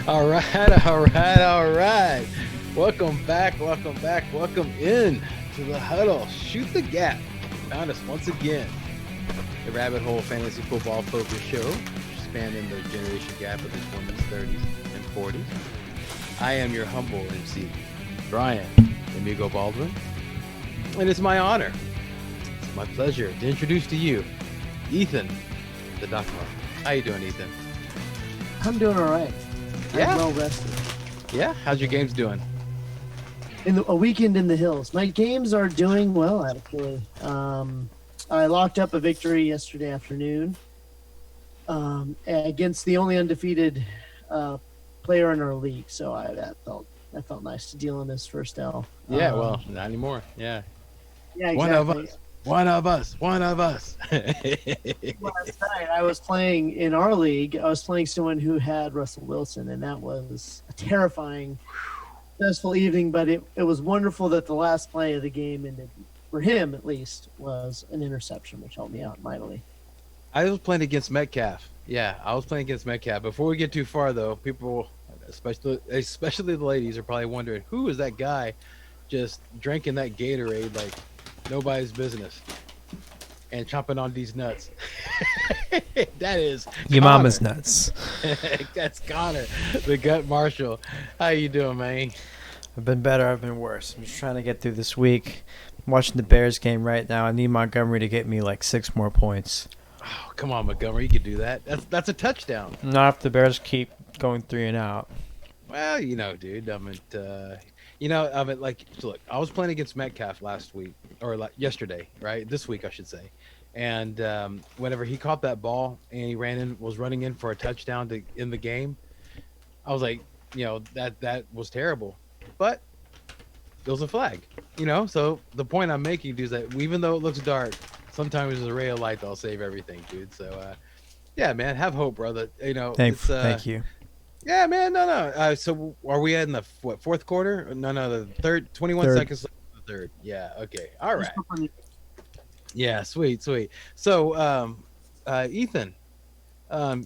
All right, all right, all right. Welcome back, welcome back, welcome in to the huddle. Shoot the gap. Found us once again. The Rabbit Hole Fantasy Football Focus Show, spanning the generation gap of the 20s, 30s, and 40s. I am your humble MC, Brian Amigo Baldwin, and it's my honor, it's my pleasure to introduce to you Ethan, the Doctor. How you doing, Ethan? I'm doing all right. Yeah? I'm well rested. Yeah? How's your games doing? A weekend in the hills. My games are doing well, actually. I locked up a victory yesterday afternoon against the only undefeated player in our league. So that felt nice to deal in his first L. Yeah, well, not anymore. Yeah. Yeah, exactly. One of us. One of us. Last night I was playing in our league. I was playing someone who had Russell Wilson, and that was a terrifying, stressful evening. But it was wonderful that the last play of the game ended, for him at least, was an interception, which helped me out mightily. I was playing against Metcalf. Yeah, I was playing against Metcalf. Before we get too far, though, people, especially the ladies, are probably wondering, who is that guy just drinking that Gatorade like nobody's business and chomping on these nuts? That is your Connor. mama's nuts. That's Connor, the gut marshal. How you doing, man? I've been better. I've been worse. I'm just trying to get through this week. I'm watching the Bears game right now. I need Montgomery to get me like 6 more points. Oh, come on, Montgomery, you could do that. That's a touchdown. Not if the Bears keep going 3 and out. Well, dude. Like, look, I was playing against Metcalf last week, or yesterday, right? This week, I should say. And whenever he caught that ball and he was running in for a touchdown to end the game, I was like, that was terrible. But it was a flag, So the point I'm making, dude, is that even though it looks dark, sometimes there's a ray of light that'll save everything, dude. So, yeah, man, have hope, brother. Thank you. Yeah, man, no. So are we in the fourth quarter? No, the third. 21 seconds left in the third. Yeah. Okay. All right. Yeah. Sweet. So, Ethan,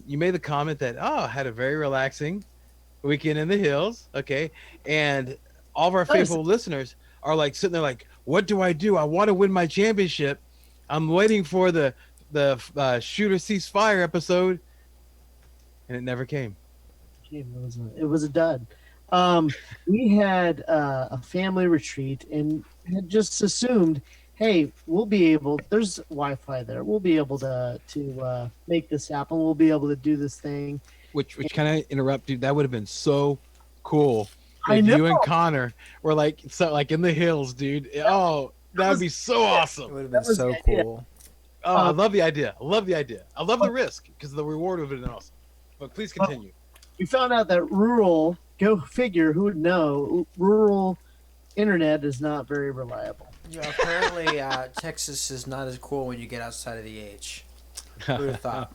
you made the comment that I had a very relaxing weekend in the hills. Okay, and all of our faithful listeners are like sitting there like, "What do? I want to win my championship. I'm waiting for the Shooter Cease Fire episode," and it never came. It was a dud. We had a family retreat and had just assumed, hey, we'll be able. There's Wi-Fi there. We'll be able to make this happen. We'll be able to do this thing. Which kind of interrupt, dude. That would have been so cool. I know. You and Connor were like in the hills, dude. Oh, that'd be so awesome. It would have been so cool. Oh, I love the idea. I love the risk because the reward would have been awesome. But please continue. We found out that go figure, who would know, rural internet is not very reliable. Yeah, apparently Texas is not as cool when you get outside of the H. Who would have thought?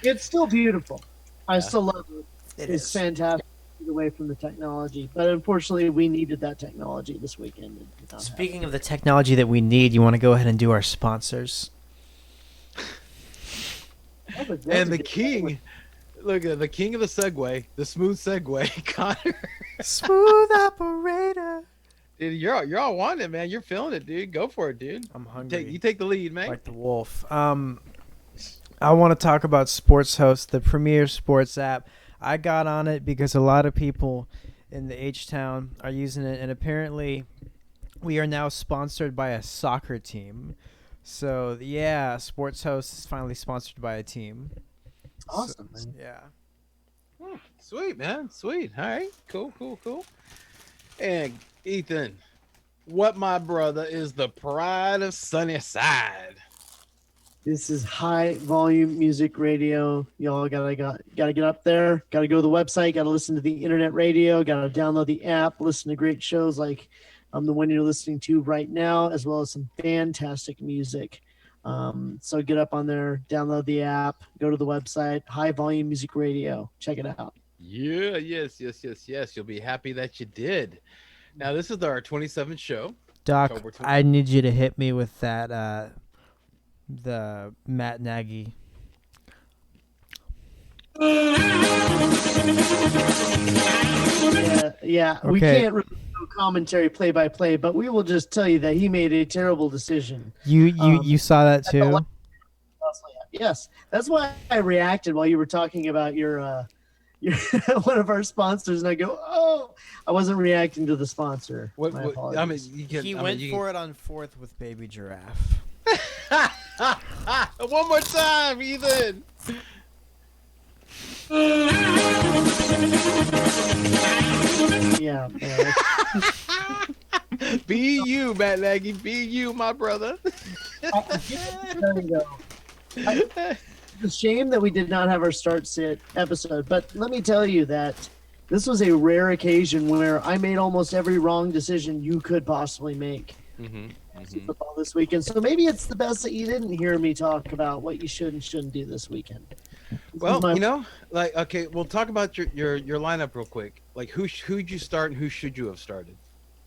It's still beautiful. I still love it. It's is. fantastic away from the technology. But unfortunately, we needed that technology this weekend. Speaking of the technology that we need, you want to go ahead and do our sponsors? And the king... Look at the king of the Segway, the smooth Segway, Connor. Smooth operator. Dude, you're all wanting it, man. You're feeling it, dude. Go for it, dude. I'm hungry. You take the lead, man. Like the wolf. I want to talk about Sports Host, the premier sports app. I got on it because a lot of people in the H-Town are using it, and apparently we are now sponsored by a soccer team. So, yeah, Sports Host is finally sponsored by a team. Awesome, man. Yeah. Sweet, man. Sweet. All right. Cool. And Ethan, what my brother is the pride of Sunnyside. This is high volume music radio. Y'all gotta get up there. Gotta go to the website. Gotta listen to the internet radio. Gotta download the app. Listen to great shows like the one you're listening to right now, as well as some fantastic music. So get up on there, download the app, go to the website, High Volume Music Radio. Check it out. Yeah, yes. You'll be happy that you did. Now, this is our 27th show. Doc, I need you to hit me with that, the Matt Nagy Yeah. We Okay. can't really do commentary play by play, but we will just tell you that he made a terrible decision. You saw that too? Yes, that's why I reacted while you were talking about your one of our sponsors, and I go, "Oh, I wasn't reacting to the sponsor." My I mean, apologies. you can. He I went mean, you for it on fourth with Baby Giraffe. One more time, Ethan. Yeah. Be you, Matt Nagy. Be you, my brother. There we go. It's a shame that we did not have our start sit episode, but let me tell you that this was a rare occasion where I made almost every wrong decision you could possibly make football this weekend. So maybe it's the best that you didn't hear me talk about what you should and shouldn't do this weekend. Well, okay, we'll talk about your lineup real quick. Like, who'd you start and who should you have started?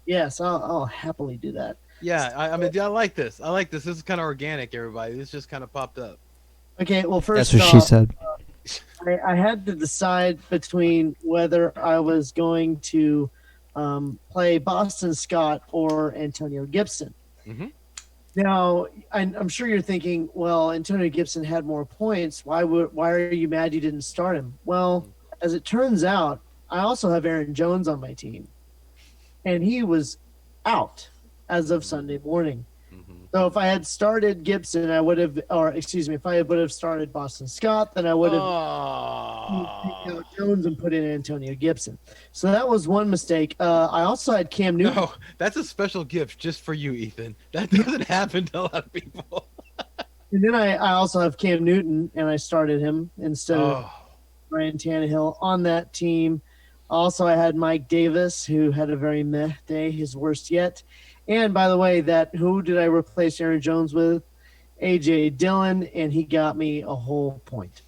Yes, I'll happily do that. Yeah, I mean, I like this. I like this. This is kind of organic, everybody. This just kind of popped up. Okay, well, first That's what she said. I had to decide between whether I was going to play Boston Scott or Antonio Gibson. Mm-hmm. Now, I'm sure you're thinking, well, Antonio Gibson had more points. Why are you mad you didn't start him? Well, as it turns out, I also have Aaron Jones on my team, and he was out as of Sunday morning. So if I had started Gibson, I would have, if I would have started Boston Scott, then I would have picked out Jones and put in Antonio Gibson. So that was one mistake. I also had Cam Newton. No, that's a special gift just for you, Ethan. That doesn't happen to a lot of people. And then I also have Cam Newton, and I started him instead of Ryan Tannehill on that team. Also, I had Mike Davis, who had a very meh day, his worst yet. And by the way, who did I replace Aaron Jones with? A.J. Dillon, and he got me a whole point.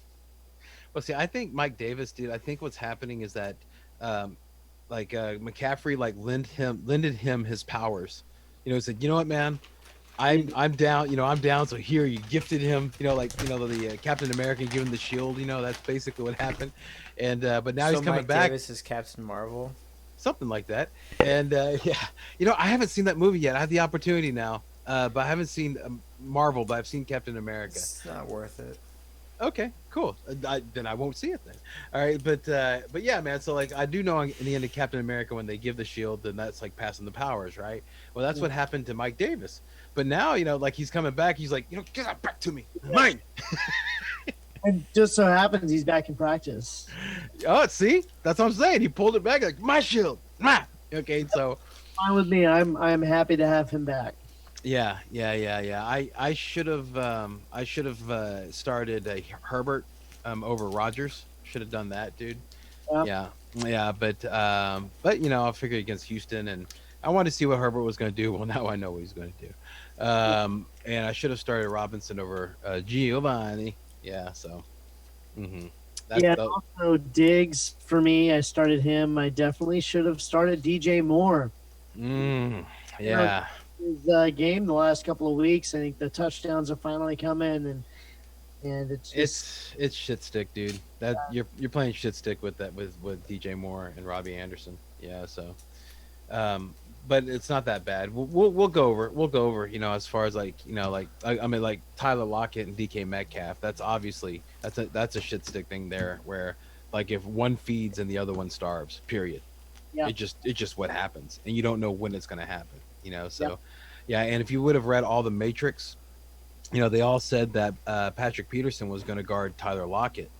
Well, see, I think Mike Davis, dude. I think what's happening is that, McCaffrey lended him his powers. He said, "You know what, man, I'm down. I'm down. So here, you gifted him. The Captain America giving the shield. That's basically what happened. And but now he's coming Mike back. Davis is Captain Marvel. Something like that. And I haven't seen that movie yet. I have the opportunity now, but I haven't seen Marvel. But I've seen Captain America. It's not worth it. Okay, cool. Then I won't see it then. All right, but yeah, man. So I do know in the end of Captain America when they give the shield, then that's like passing the powers, right? Well, that's what happened to Mike Davis. But now he's coming back. He's like, get that back to me, mine. And just so happens he's back in practice. Oh, see, that's what I'm saying. He pulled it back like my shield, Okay, so fine with me. I'm happy to have him back. Yeah. I should have started Herbert over Rodgers. Should have done that, dude. Yeah. But I figured against Houston, and I wanted to see what Herbert was going to do. Well, now I know what he's going to do. And I should have started Robinson over Giovanni. Yeah. So. Also Diggs for me. I started him. I definitely should have started DJ Moore. Yeah. His game the last couple of weeks. I think the touchdowns are finally coming, and it's shit stick, dude. That you're playing shit stick with that with DJ Moore and Robbie Anderson. Yeah. So, but it's not that bad. We'll go over. As far as like Tyler Lockett and DK Metcalf. That's obviously that's a shit stick thing there where like if one feeds and the other one starves. Period. Yeah. It's just what happens, and you don't know when it's going to happen. So, yeah. And if you would have read all the Matrix, they all said that Patrick Peterson was going to guard Tyler Lockett,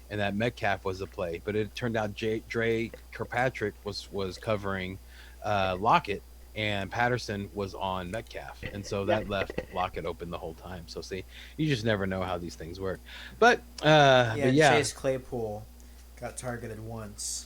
and that Metcalf was the play. But it turned out Dre Kirkpatrick was covering Lockett, and Patterson was on Metcalf, and so that left Lockett open the whole time. So see, you just never know how these things work. But Chase Claypool got targeted once.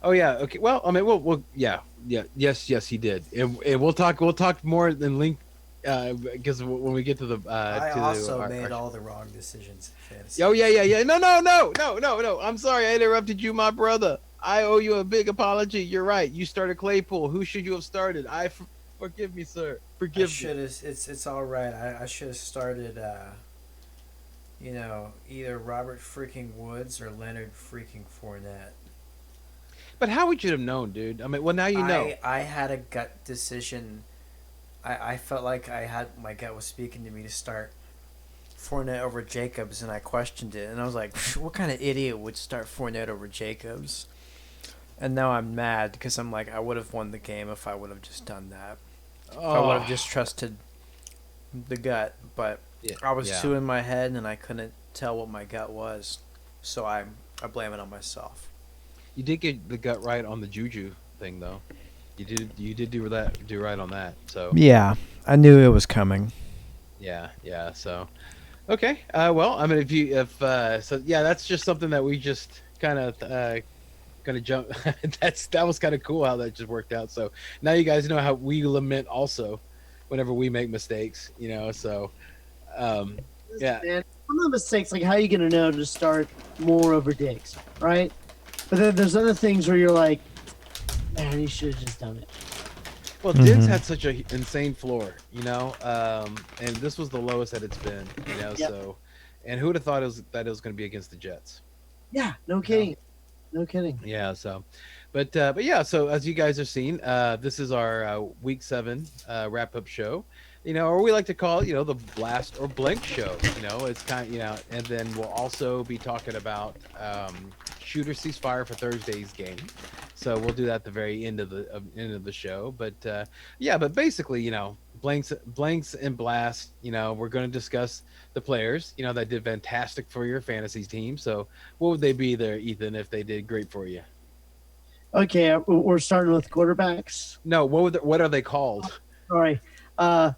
Oh yeah. Okay. Well, I mean, we'll yes, he did. And we'll talk more than link because when we get to the I also made all the wrong decisions in fantasy. Oh yeah. No. I'm sorry, I interrupted you, my brother. I owe you a big apology. You're right. You started Claypool. Who should you have started? Forgive me, sir. Forgive me. It's all right. I should have started. either Robert freaking Woods or Leonard freaking Fournette. But how would you have known, dude? I mean, well, now you know. I had a gut decision. I felt like my gut was speaking to me to start Fournette over Jacobs, and I questioned it, and I was like, "What kind of idiot would start Fournette over Jacobs?" And now I'm mad because I'm like, I would have won the game if I would have just done that. If I would have just trusted the gut, but I was too in my head, and I couldn't tell what my gut was, so I blame it on myself. You did get the gut right on the Juju thing, though. You did do right on that. So Yeah, I knew it was coming. yeah. So okay. Well, I mean, that's just something that we just kind of gonna jump. That was kind of cool how that just worked out. So now you guys know how we lament also whenever we make mistakes. So yeah. Man, some of the mistakes, like how are you gonna know to start Moore over Diggs, right? But then there's other things where you're like, man, you should have just done it. Well, Diggs had such an insane floor, and this was the lowest that it's been, Yep. So, and who would have thought that it was going to be against the Jets? Yeah, no kidding. No kidding. Yeah, so, but yeah, so as you guys have seen, this is our week 7 wrap up show, or we like to call it, the blast or blank show. It's kind of, and then we'll also be talking about Shooter Ceasefire for Thursday's game. So we'll do that at the very end of the show. But but basically, blanks and blast. We're going to discuss the players, that did fantastic for your fantasy team. So what would they be there, Ethan, if they did great for you? Okay, we're starting with quarterbacks. No, what are they called? Sorry,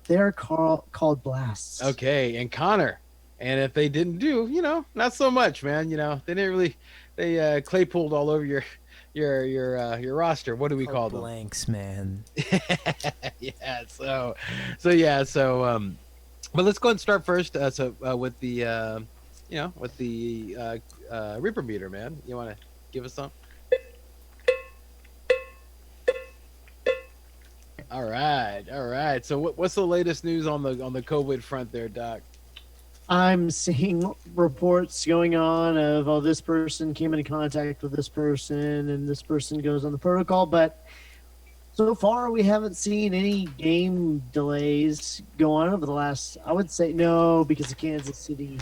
they're called blasts. Okay, and Connor, and if they didn't do, not so much, man. They didn't really, they Claypooled all over your roster. What do we call them? Blanks, man. Yeah. So but let's go ahead and start first. With the Reaper meter, man. You want to give us some? All right. So what's the latest news on the COVID front there, Doc? I'm seeing reports going on of, oh, this person came into contact with this person and this person goes on the protocol, but so far we haven't seen any game delays go on over the last, I would say no, because of Kansas City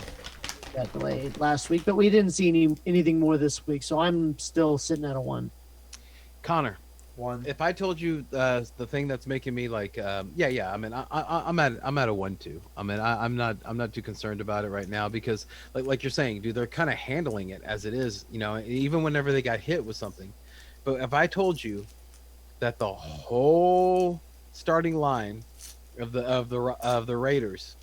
got delayed last week, but we didn't see anything more this week, so I'm still sitting at a 1. Connor, 1. if I told you the thing that's making me like, I mean, I'm at a 1 2. I mean, I'm not too concerned about it right now because, like you're saying, dude, they're kind of handling it as it is, even whenever they got hit with something. But if I told you that the whole starting line of the Raiders,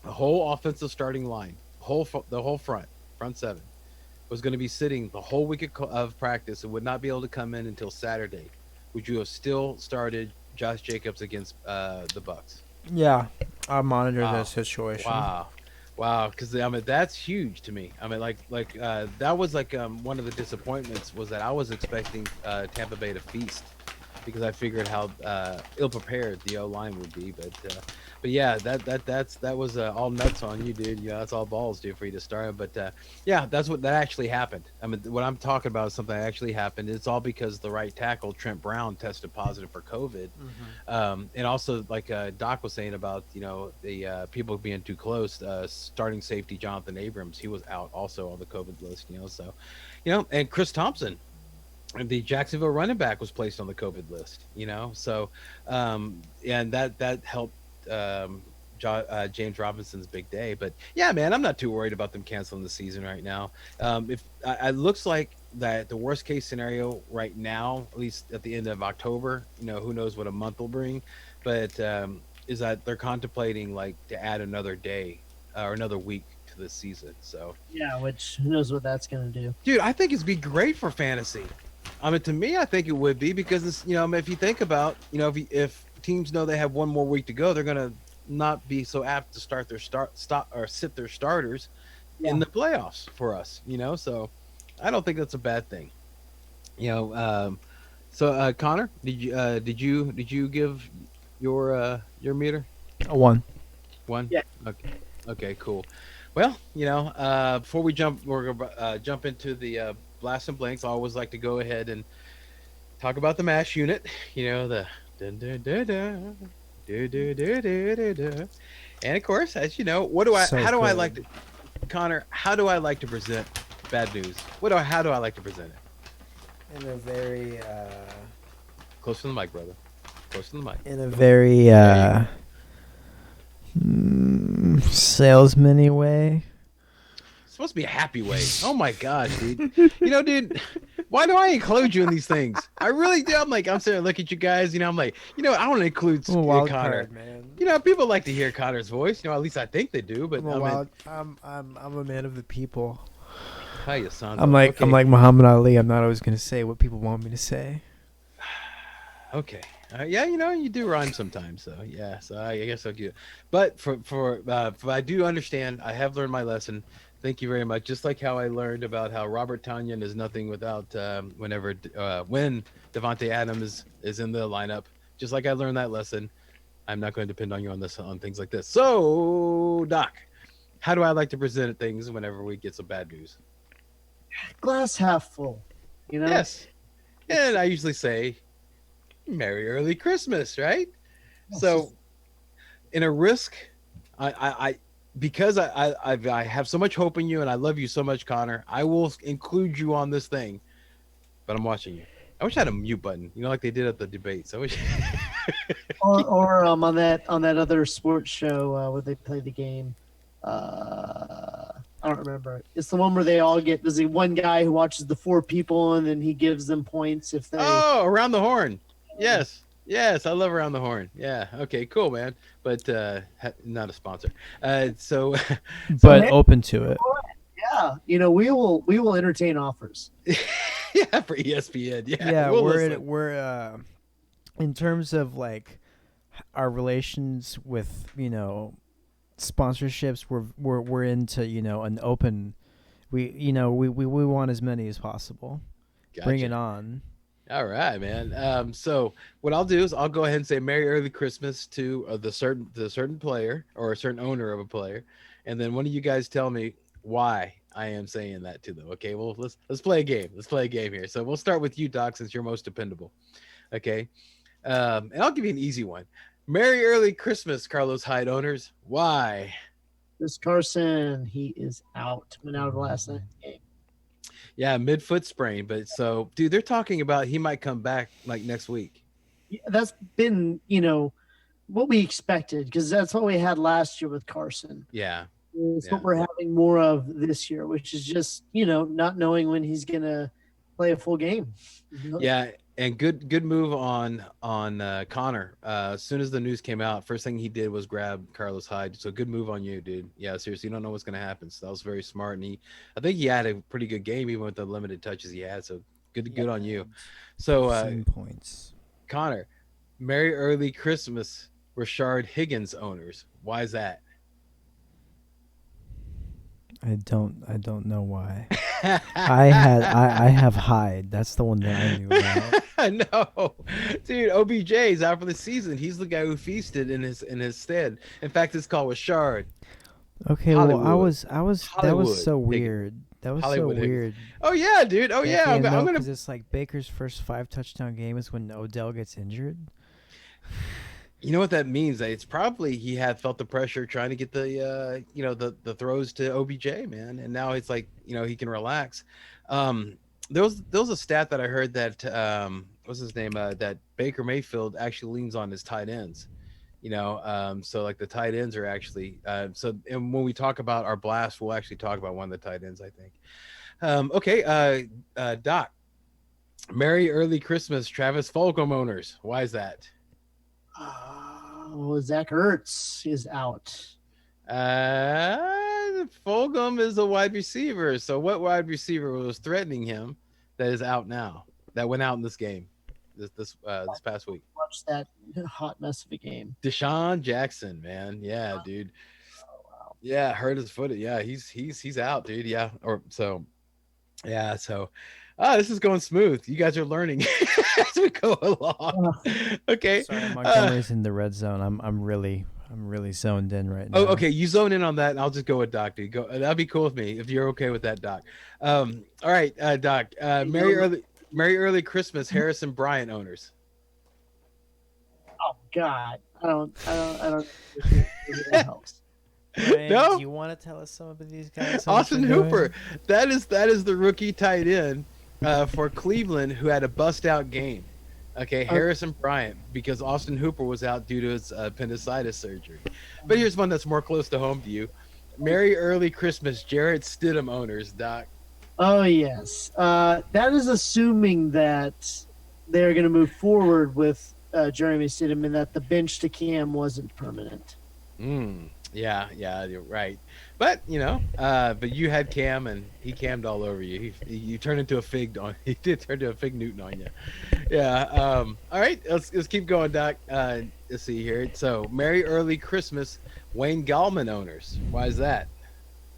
the whole offensive starting line, the whole front 7, was going to be sitting the whole week of practice and would not be able to come in until Saturday, would you have still started Josh Jacobs against the Bucks? Yeah, I monitor the situation. Wow, because I mean that's huge to me. I mean, that was one of the disappointments was that I was expecting Tampa Bay to feast because I figured how ill prepared the O line would be, but yeah, that was all nuts on you, dude. Yeah, that's all balls, dude, for you to start. But that's what actually happened. I mean, what I'm talking about is something that actually happened. It's all because the right tackle Trent Brown tested positive for COVID, and also like Doc was saying about the people being too close. Starting safety Jonathan Abrams, he was out also on the COVID list. So, and Chris Thompson, the Jacksonville running back, was placed on the COVID list. So and that helped. James Robinson's big day, but yeah, man, I'm not too worried about them canceling the season right now. If it looks like that the worst case scenario right now, at least at the end of October, who knows what a month will bring, but is that they're contemplating to add another day or another week to this season. So yeah, which who knows what that's gonna do, dude. I think it'd be great for fantasy. I mean, to me, I think it would be because it's, if you think about, if teams know they have one more week to go, they're gonna not be so apt to sit their starters in the playoffs for us. So I don't think that's a bad thing. So Connor, did you give your meter? A 1. 1? Yeah. Okay, cool. Well, before we we're gonna jump into the blast and blanks. I always like to go ahead and talk about the mash unit. The dun dun dun dun, do do do do do do. And of course, as you know, So how do I like good. to, Connor? How do I like to present bad news? How do I like to present it? In a very Close to the mic, brother. Close to the mic. In a very salesman-y way. It's supposed to be a happy way. Oh my gosh, dude. Dude, why do I include you in these things? I really do. I'm sitting there looking at you guys. I'm like, I want to include I'm a wild Connor. card, man. People like to hear Connor's voice. At least I think they do. But I'm a man of the people. How you sound? I'm like Muhammad Ali. I'm not always gonna say what people want me to say. Okay. Yeah, you do rhyme sometimes, so yeah. So I guess I'll do it. But I do understand. I have learned my lesson. Thank you very much. Just like how I learned about how Robert Tanyan is nothing without when Devontae Adams is in the lineup. Just like I learned that lesson, I'm not going to depend on you on things like this. So, Doc, how do I like to present things whenever we get some bad news? Glass half full. Yes. And I usually say, Merry Early Christmas, right? So, in a risk, because I have so much hope in you and I love you so much, Connor, I will include you on this thing. But I'm watching you. I wish I had a mute button, like they did at the debates. I wish. or on that other sports show where they play the game. I don't remember. It's the one where they all get. There's one guy who watches the 4 people and then he gives them points if they. Oh, Around the Horn. Yes, I love Around the Horn. Yeah, okay, cool, man. But not a sponsor. So, but open to it. Yeah, we will entertain offers. Yeah, for ESPN. Yeah, listen. we're in terms of like our relations with sponsorships. We're into an open. We want as many as possible. Gotcha. Bring it on. All right, man. So what I'll do is I'll go ahead and say Merry Early Christmas to the certain player or a certain owner of a player, and then one of you guys tell me why I am saying that to them. Okay, well let's play a game. Let's play a game here. So we'll start with you, Doc, since you're most dependable. Okay, and I'll give you an easy one. Merry Early Christmas, Carlos Hyde owners. Why? This Carson, he is out. Went out of the last night game. Yeah, mid-foot sprain. But so, dude, they're talking about he might come back like next week. Yeah, that's been, what we expected because that's what we had last year with Carson. Yeah. It's what we're having more of this year, which is just, not knowing when he's going to play a full game. Yeah, and good move on Connor. As soon as the news came out, first thing he did was grab Carlos Hyde. So good move on you, dude. Yeah, seriously, you don't know what's going to happen. So that was very smart, and I think he had a pretty good game even with the limited touches he had. So good on you. So 7 points. Connor, Merry Early Christmas, Rashard Higgins owners. Why is that? I don't know why. I have Hyde. That's the one that I knew about. No, dude, OBJ is out for the season. He's the guy who feasted in his stead. In fact, his call was Shard. Okay, Hollywood. well, I was that Hollywood. was so weird. That was Hollywood so weird. Oh yeah, dude. Oh yeah, I'm gonna. Because it's like Baker's first 5 touchdown game is when Odell gets injured. You know what that means? It's probably he had felt the pressure trying to get the the throws to OBJ, man, and now it's like he can relax. There was a stat that I heard that what's his name that Baker Mayfield actually leans on his tight ends. So like the tight ends are actually and when we talk about our blast, we'll actually talk about one of the tight ends, I think. Okay, Doc, Merry Early Christmas, Travis Fulgham owners. Why is that? Zach Ertz is out. Fulgham is a wide receiver. So what wide receiver was threatening him that is out now? That went out in this game, this past week. Watch that hot mess of a game. Deshaun Jackson, man, yeah, dude. Oh, wow. Yeah, hurt his foot. Yeah, he's out, dude. Yeah, yeah. So, this is going smooth. You guys are learning as we go along. Okay. Sorry, Montgomery's in the red zone. I'm really I'm really zoned in right now. Oh, okay. You zone in on that, and I'll just go with Doc. Dude. Go. That'd be cool with me if you're okay with that, Doc. All right, Doc. Merry early Christmas, Harrison Bryant owners. Oh God, I don't. Think that helps. Ryan, No? do you want to tell us some of these guys? Austin Hooper. That is the rookie tight end for Cleveland who had a bust out game. Okay, Harrison Bryant, because Austin Hooper was out due to his appendicitis surgery. But here's one that's more close to home to you. Merry early Christmas, Jarrett Stidham owners, Doc. Oh yes, that is assuming that they're going to move forward with Jeremy Stidham and that the bench to Cam wasn't permanent. Yeah, you're right. But but you had Cam and he cammed all over you. You turned into a fig on. He did turn into a fig Newton on you. Yeah. All right. Let's keep going, Doc. Let's see here. So, Merry early Christmas, Wayne Gallman owners. Why is that?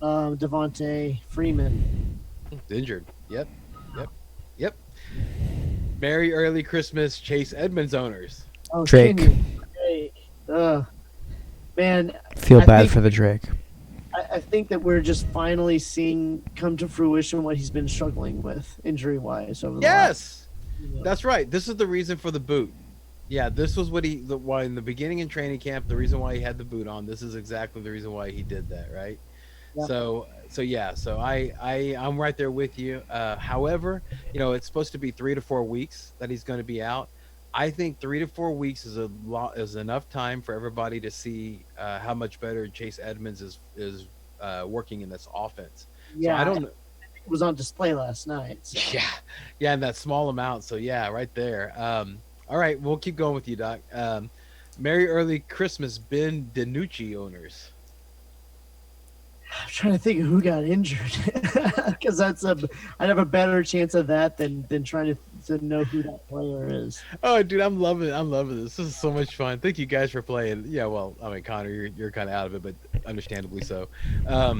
Devontae Freeman. Injured. Yep. Merry early Christmas, Chase Edmonds owners. Oh, Drake. Drake. Man, Feel I bad think- for the Drake. I think that we're just finally seeing come to fruition what he's been struggling with injury wise over the Yes. last. That's right. This is the reason for the boot. Yeah, this was why in the beginning in training camp, the reason why he had the boot on. This is exactly the reason why he did that, right? Yeah. So I'm right there with you. However, it's supposed to be 3 to 4 weeks that he's going to be out. I think 3 to 4 weeks is enough time for everybody to see how much better Chase Edmonds is working in this offense. Yeah, So I don't. it was on display last night. So. Yeah, in that small amount. So yeah, right there. All right, we'll keep going with you, Doc. Merry early Christmas, Ben DiNucci owners. I'm trying to think of who got injured because I'd have a better chance of that than trying to know who that player is. Oh, dude, I'm loving this. This is so much fun. Thank you guys for playing. Yeah, well, I mean, Connor, you're kind of out of it, but understandably so. But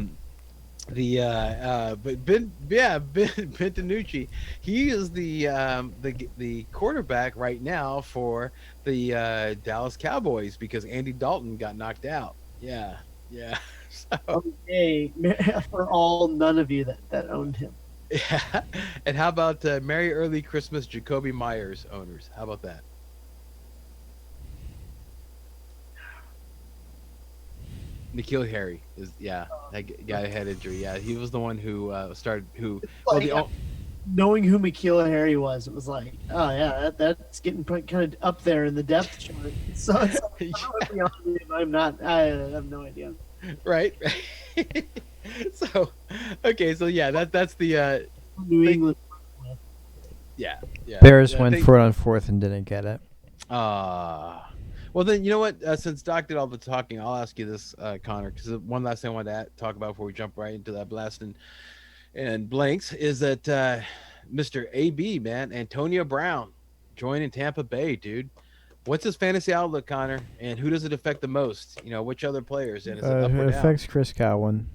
Ben DiNucci, he is the quarterback right now for the Dallas Cowboys because Andy Dalton got knocked out. Yeah. So, Okay, for all none of you that owned him. yeah. And how about Merry early Christmas, Jacoby Myers owners? How about that? N'Keal Harry is that guy had injury. Yeah, he was the one who started. Knowing who N'Keal Harry was, it was like, oh yeah, that's getting kind of up there in the depth chart. So it's like, I'm not. I have no idea. Right. So, okay, so yeah, that's the New England. yeah. Bears Yeah, went for it on fourth and didn't get it. Well, then, you know what? Since Doc did all the talking, I'll ask you this, Connor, because one last thing I wanted to talk about before we jump right into that blast and blanks is that Mr. AB, man, Antonio Brown joining Tampa Bay, dude. What's his fantasy outlook, Connor? And who does it affect the most? Which other players? And is it up or It down? affects Chris Godwin,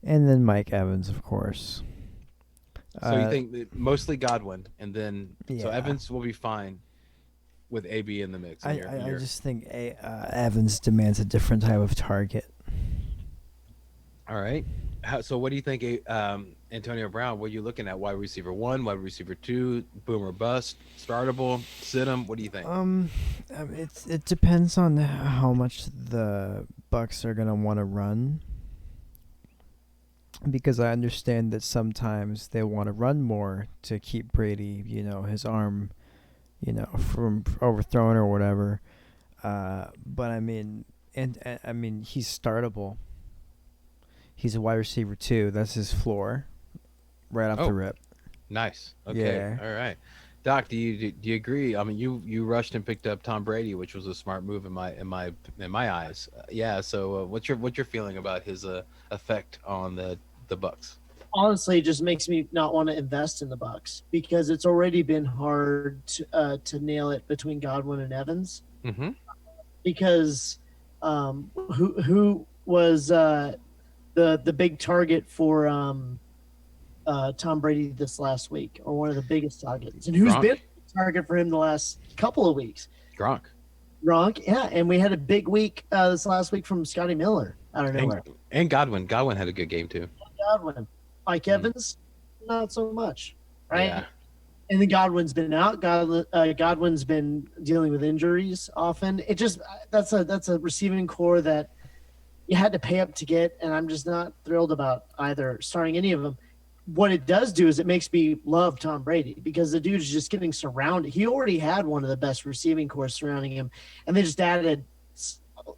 and then Mike Evans, of course. So you think that mostly Godwin, and then so Yeah. Evans will be fine with AB in the mix. I just think Evans demands a different type of target. All right. So what do you think, Antonio Brown? What are you looking at? Wide receiver 1, wide receiver 2, boom or bust, startable, sit him. What do you think? It depends on how much the Bucks are gonna want to run, because I understand that sometimes they want to run more to keep Brady, his arm, from overthrown or whatever. But I mean, I mean, he's startable. He's a wide receiver too. That's his floor, right off the rip. Nice. Okay. Yeah. All right. Doc, do you agree? I mean, you rushed and picked up Tom Brady, which was a smart move in my eyes. Yeah. So, what's your feeling about his effect on the Bucks? Honestly, it just makes me not want to invest in the Bucks because it's already been hard to nail it between Godwin and Evans. Mm-hmm. Because who was the big target for Tom Brady this last week, or one of the biggest targets, and who's Gronk. been a target for him the last couple of weeks? Gronk. Gronk, yeah, and we had a big week this last week from Scotty Miller out of nowhere. And Godwin. Godwin had a good game too. Godwin, Mike Mm. Evans, not so much, right? Yeah. And then Godwin's been out. Godwin's been dealing with injuries often. It just that's a receiving core that you had to pay up to get, and I'm just not thrilled about either starting any of them. What it does do is it makes me love Tom Brady because the dude's just getting surrounded. He already had one of the best receiving cores surrounding him, and they just added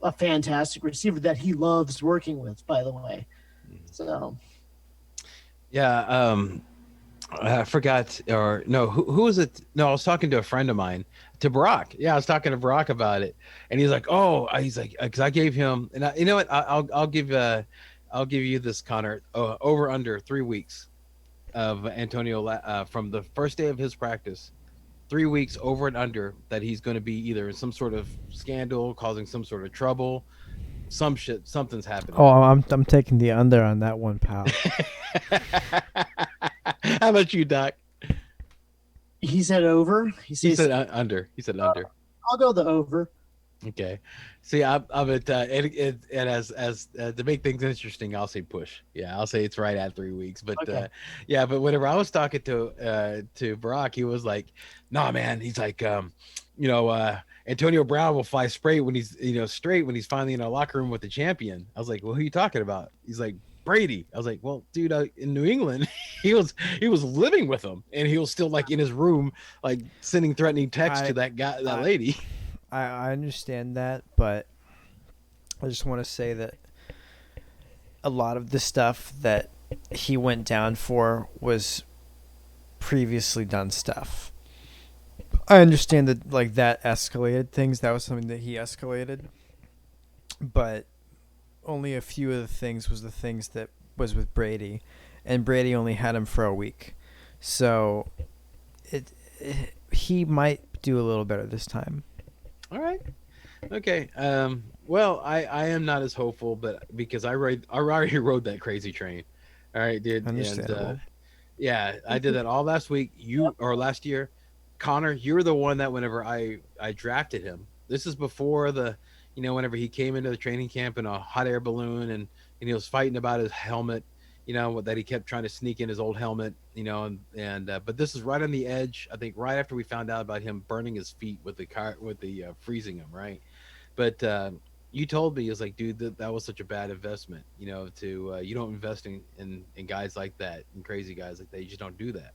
a fantastic receiver that he loves working with, by the way. So Yeah. I forgot, or no, who was it? No, I was talking to a friend of mine, to Barack. Yeah, I was talking to Barack about it, and he's like, "Oh," he's like, "Because I gave him, and you know what? I'll give you this, Connor, over under 3 weeks of Antonio from the first day of his practice, 3 weeks over and under that he's going to be either in some sort of scandal, causing some sort of trouble, some shit, something's happening." Oh, I'm taking the under on that one, pal. How about you, Doc? he said over. He said under. He said under. I'll go the over. Okay. See, I'm at and as to make things interesting, I'll say push. Yeah, I'll say it's right at 3 weeks. But Okay. yeah, but whenever I was talking to Barack, he was like, "Nah, man." He's like, Antonio Brown will fly straight when he's straight when he's finally in a locker room with the champion. I was like, "Well, who are you talking about?" He's like, "Brady." I was like, "Well, dude, in New England, he was living with him, and he was still like in his room, like sending threatening texts to that lady." I understand that, but I just want to say that a lot of the stuff that he went down for was previously done stuff. I understand that like that escalated things. That was something that he escalated, but only a few of the things was the things that was with Brady, and Brady only had him for a week, so he might do a little better this time. All right. Okay. Well, I am not as hopeful, but because I already rode that crazy train. All right, dude. Understandable. And yeah, I did that all last week. Last year, Connor, you were the one that whenever I drafted him. This is before whenever he came into the training camp in a hot air balloon and he was fighting about his helmet, that he kept trying to sneak in his old helmet, but this is right on the edge. I think right after we found out about him burning his feet with the freezing him, right? But you told me, it's like, dude, that was such a bad investment, to you don't invest in guys like that, and crazy guys like that. You just don't do that.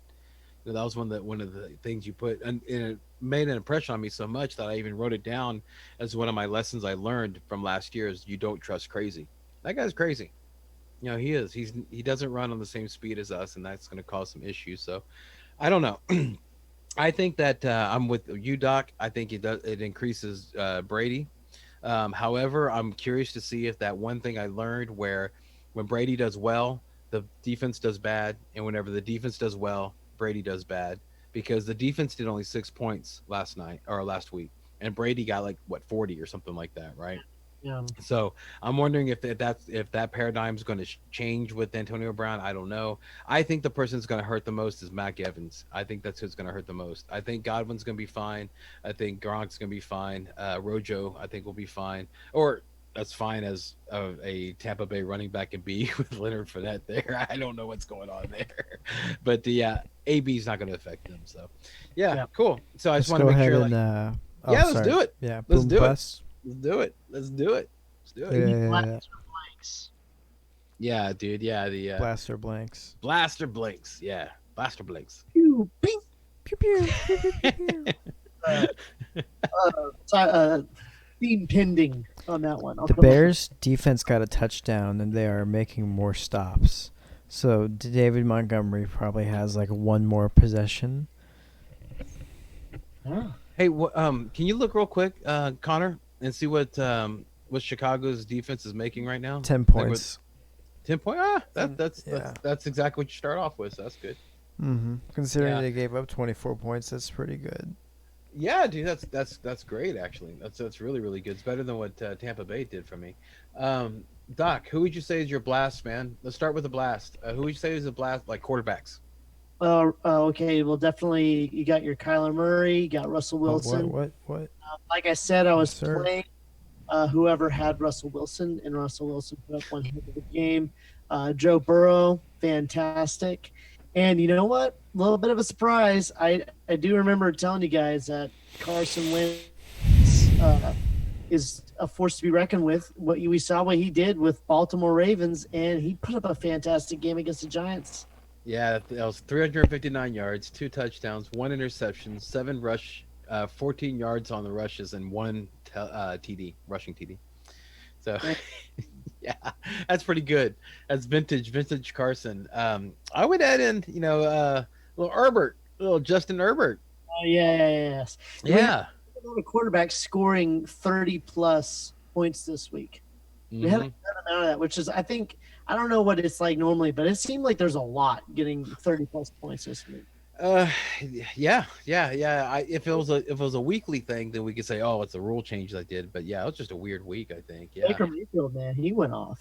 That was one of the things you put, and it made an impression on me so much that I even wrote it down as one of my lessons I learned from last year: is you don't trust crazy. That guy's crazy. He is. He doesn't run on the same speed as us, and that's going to cause some issues. So, I don't know. I think that I'm with you, Doc. I think it does. It increases Brady. However, I'm curious to see if that one thing I learned, where when Brady does well, the defense does bad, and whenever the defense does well, Brady does bad, because the defense did only 6 points last week, and Brady got like 40 or something like that, right? Yeah. So I'm wondering if that paradigm is going to change with Antonio Brown. I don't know. I think the person that's going to hurt the most is Mac Evans. I think that's who's going to hurt the most. I think Godwin's going to be fine. I think Gronk's going to be fine. Rojo, I think, will be fine. Or that's fine as a Tampa Bay running back can be with Leonard Fournette there. I don't know what's going on there. But AB is not going to affect them. So, yeah, cool. So I just want to make sure. Let's do it. Yeah, let's do bus. it. Let's do it. Let's do it. Yeah. Yeah, dude. Yeah, the Blaster blanks. Blaster blinks. Yeah, Blaster blinks. Pew, bing. Pew pew. Pew, pew, pew, pew. Theme pending on that one. The Bears defense got a touchdown, and they are making more stops. So David Montgomery probably has like one more possession. Yeah. Hey, can you look real quick, Connor, and see what Chicago's defense is making right now? 10 points. 10 point. That's exactly what you start off with. So that's good. Mm-hmm. Considering they gave up 24 points, that's pretty good. Yeah, dude, that's great. Actually, that's really, really good. It's better than what Tampa Bay did for me. Doc, who would you say is your blast, man? Let's start with the blast. Who would you say is the blast, like quarterbacks? Okay. Well, definitely you got your Kyler Murray, you got Russell Wilson. What? Like I said, I was sir. playing whoever had Russell Wilson, and Russell Wilson put up one heck of a game. Joe Burrow, fantastic. And you know what? A little bit of a surprise. I do remember telling you guys that Carson Wentz is a force to be reckoned with. We saw what he did with Baltimore Ravens, and he put up a fantastic game against the Giants. Yeah, that was 359 yards, 2 touchdowns, 1 interception, 7 14 yards on the rushes, and 1 TD, rushing TD. So, yeah, that's pretty good. That's vintage Carson. I would add in, little Herbert, little Justin Herbert. Oh yes. Yeah. We had a quarterback scoring 30+ points this week. We had a good amount of that, which is, I don't know what it's like normally, but it seemed like there's a lot getting 30+ points this week. Yeah. If it was a weekly thing, then we could say, oh, it's a rule change I did. But yeah, it was just a weird week, I think. Yeah. Baker Mayfield, man, he went off.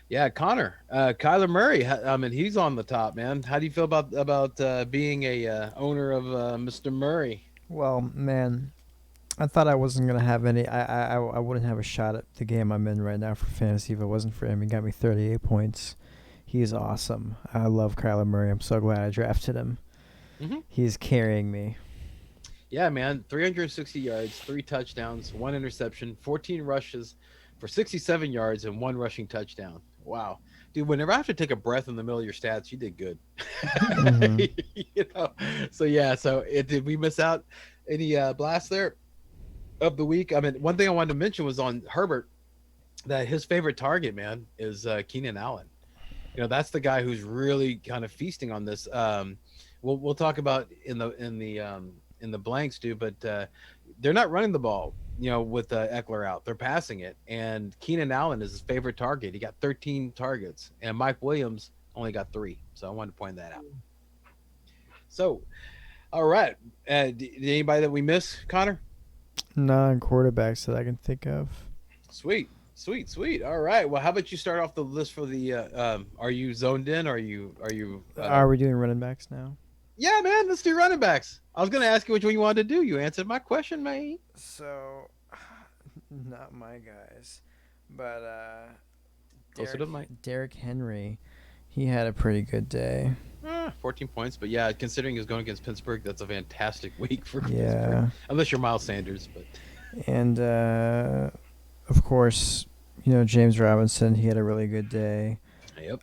Yeah, Connor, Kyler Murray. I mean, he's on the top, man. How do you feel about being a owner of Mr. Murray? Well, man, I thought I wasn't gonna have any. I wouldn't have a shot at the game I'm in right now for fantasy if it wasn't for him. He got me 38 points. He's awesome. I love Kyler Murray. I'm so glad I drafted him. He's carrying me. Yeah, man. 360 yards, 3 touchdowns, 1 interception, 14 rushes for 67 yards, and 1 rushing touchdown. Wow. Dude, whenever I have to take a breath in the middle of your stats, you did good. So did we miss out any blast there of the week? I mean, one thing I wanted to mention was on Herbert, that his favorite target, man, is Keenan Allen. That's the guy who's really kind of feasting on this. We'll talk about in the blanks, dude, but they're not running the ball, with Eckler out. They're passing it, and Keenan Allen is his favorite target. He got 13 targets, and Mike Williams only got 3. So I wanted to point that out. So, all right, did anybody that we miss, Connor? Non-quarterbacks that I can think of. Sweet. All right. Well, how about you start off the list for the? Are you zoned in? Or are you? Are we doing running backs now? Yeah, man. Let's do running backs. I was gonna ask you which one you wanted to do. You answered my question, man. So, not my guys, but Closer to Mike. Derrick Henry, he had a pretty good day. 14 points, but yeah, considering he's going against Pittsburgh, that's a fantastic week for Pittsburgh. Yeah. Unless you're Miles Sanders, but. And of course, James Robinson, he had a really good day. Yep.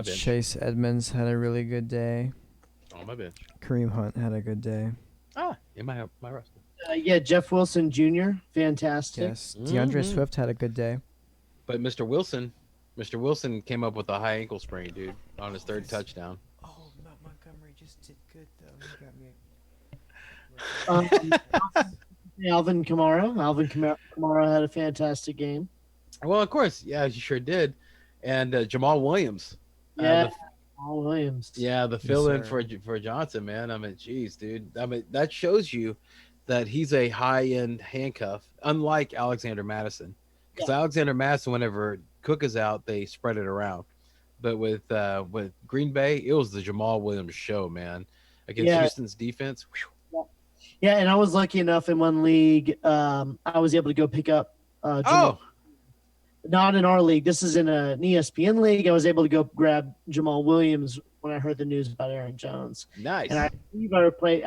Chase Edmonds had a really good day. On my bench. Kareem Hunt had a good day. In my roster. Yeah, Jeff Wilson Jr., fantastic. Yes. DeAndre Swift had a good day. But Mr. Wilson came up with a high ankle sprain, dude, on his 3rd touchdown. Oh, Montgomery just did good though. He got me. Alvin Kamara had a fantastic game. Well, of course, yeah, you sure did. And Jamal Williams. Yeah, Jamal Williams. Yeah, the fill-in for Johnson, man. I mean, geez, dude. I mean, that shows you that he's a high-end handcuff, unlike Alexander Madison. Because Alexander Madison, whenever Cook is out, they spread it around. But with Green Bay, it was the Jamal Williams show, man. Against Houston's defense. Whew. Yeah, and I was lucky enough in one league. I was able to go pick up Jamal. Not in our league. This is in an ESPN league. I was able to go grab Jamal Williams when I heard the news about Aaron Jones. Nice. And I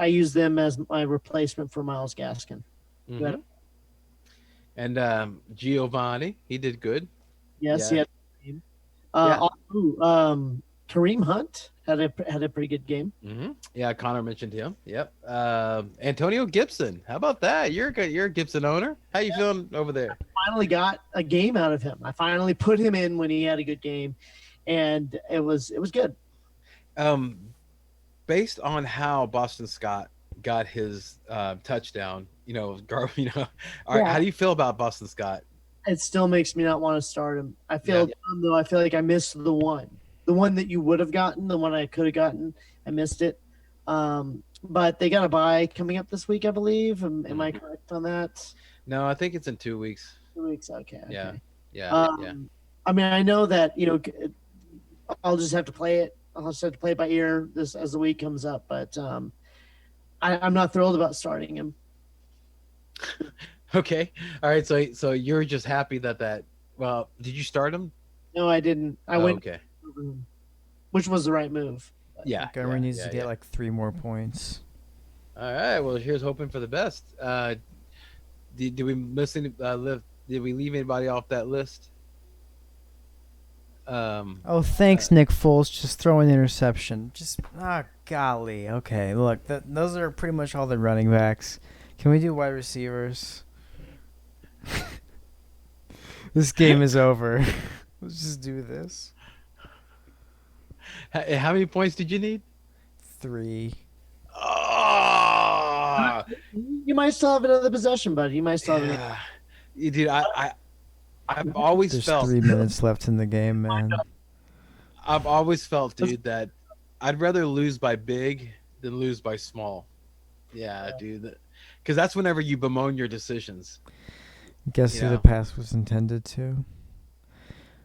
used them as my replacement for Myles Gaskin. Mm-hmm. And Giovanni, he did good. Yes, he had a game. Kareem Hunt had a pretty good game. Mm-hmm. Yeah, Connor mentioned him. Yep. Antonio Gibson. How about that? You're a Gibson owner. How you feeling over there? I finally got a game out of him. I finally put him in when he had a good game, and it was good. Based on how Boston Scott got his touchdown, how do you feel about Boston Scott? It still makes me not want to start him. I feel dumb, though. I feel like I missed the one that you would have gotten, the one I could have gotten. I missed it. But they got a bye coming up this week, I believe. Am I correct on that? No, I think it's in 2 weeks. 2 weeks, okay. Yeah. I mean, I know that I'll just have to play it. I'll just have to play it by ear this as the week comes up. But I'm not thrilled about starting him. Okay. All right. So you're just happy that. Well, did you start him? No, I didn't. I went, Okay. which was the right move. Yeah. Montgomery needs to get yeah. like 3 more points. All right. Well, here's hoping for the best. Did we miss any? Did we leave anybody off that list? Oh, thanks, Nick Foles. Just throw an interception. Just golly. Okay, look, those are pretty much all the running backs. Can we do wide receivers? This game is over. Let's just do this. How many points did you need? 3. Oh, You might still have another possession, buddy. You might still have another. yeah. Dude, I've always There's felt 3 minutes left in the game, man. I've always felt, dude, that I'd rather lose by big than lose by small. Yeah, dude, because that's whenever you bemoan your decisions. Guess You who know. the pass was intended to?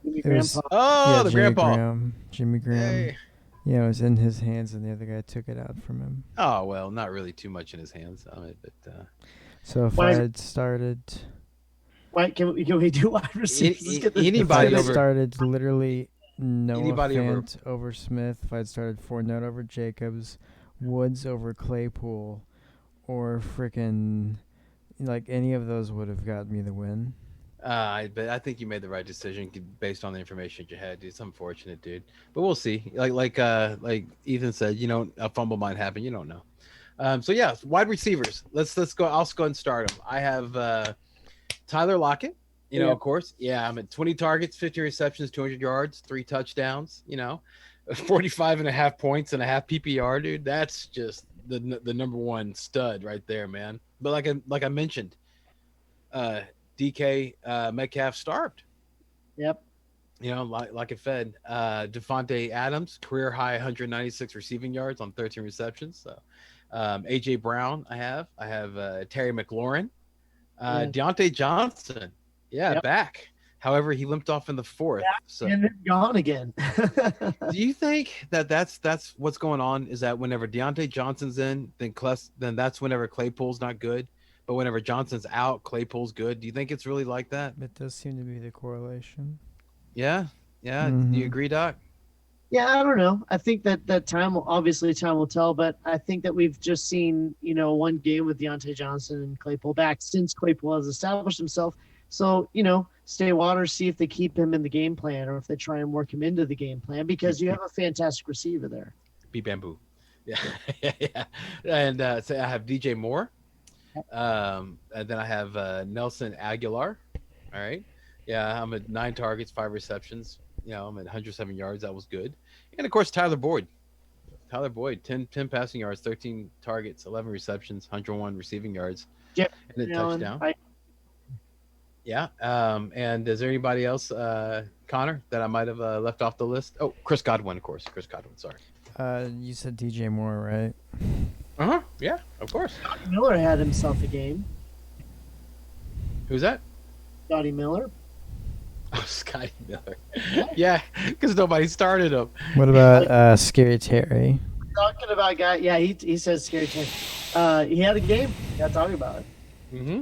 Jimmy It was- Grandpa. Oh, yeah, the Jimmy grandpa. Graham. Jimmy Graham. Hey. Yeah, it was in his hands, and the other guy took it out from him. Oh well, not really too much in his hands on it, but So if Why I is- had started, Why can we do wide receivers? Let's get this- if I Anybody had over- started literally Noah Anybody over- Fant over Smith, if I had started Fournette over Jacobs, Woods over Claypool, or frickin' like any of those would have got me the win. but I think you made the right decision based on the information you had, dude. It's unfortunate, dude, but we'll see. Like Ethan said, a fumble might happen. You don't know. So yeah, wide receivers. Let's go. I'll go and start them. I have Tyler Lockett. Yeah. Of course. Yeah, I'm at 20 targets, 50 receptions, 200 yards, 3 touchdowns. 45.5 points and a half PPR, dude. That's just the number one stud right there, man. But like I mentioned, DK Metcalf starved. Yep. Like it fed. Devontae Adams, career high 196 receiving yards on 13 receptions. So AJ Brown, I have Terry McLaurin, Deontay Johnson, Yep. back. However, he limped off in the 4th. So And then gone again. do you think that's what's going on? Is that whenever Deontay Johnson's in, then that's whenever Claypool's not good, but whenever Johnson's out, Claypool's good. Do you think it's really like that? It does seem to be the correlation. Yeah. Do you Mhm. agree, Doc? Yeah, I don't know. I think that time will tell, but I think that we've just seen, one game with Deontay Johnson and Claypool back since Claypool has established himself. So, stay water, see if they keep him in the game plan or if they try and work him into the game plan because you have a fantastic receiver there. Be bamboo. Yeah. Yeah. And so I have DJ Moore. And then I have Nelson Aguilar. All right. Yeah, I'm at 9 targets, 5 receptions. I'm at 107 yards. That was good. And of course, Tyler Boyd. 10 passing yards, 13 targets, 11 receptions, 101 receiving yards, Yep. and a touchdown. Yeah. And is there anybody else, Connor, that I might have left off the list? Oh, Chris Godwin, of course. Chris Godwin, sorry. You said DJ Moore, right? Uh-huh. Yeah, of course. Miller had himself a game. Who's that? Scotty Miller. Oh, Scotty Miller. Yeah, because nobody started him. What about Scary Terry? Talking about guy. Yeah, he says scary thing. He had a game. Got talking about it. Mm-hmm.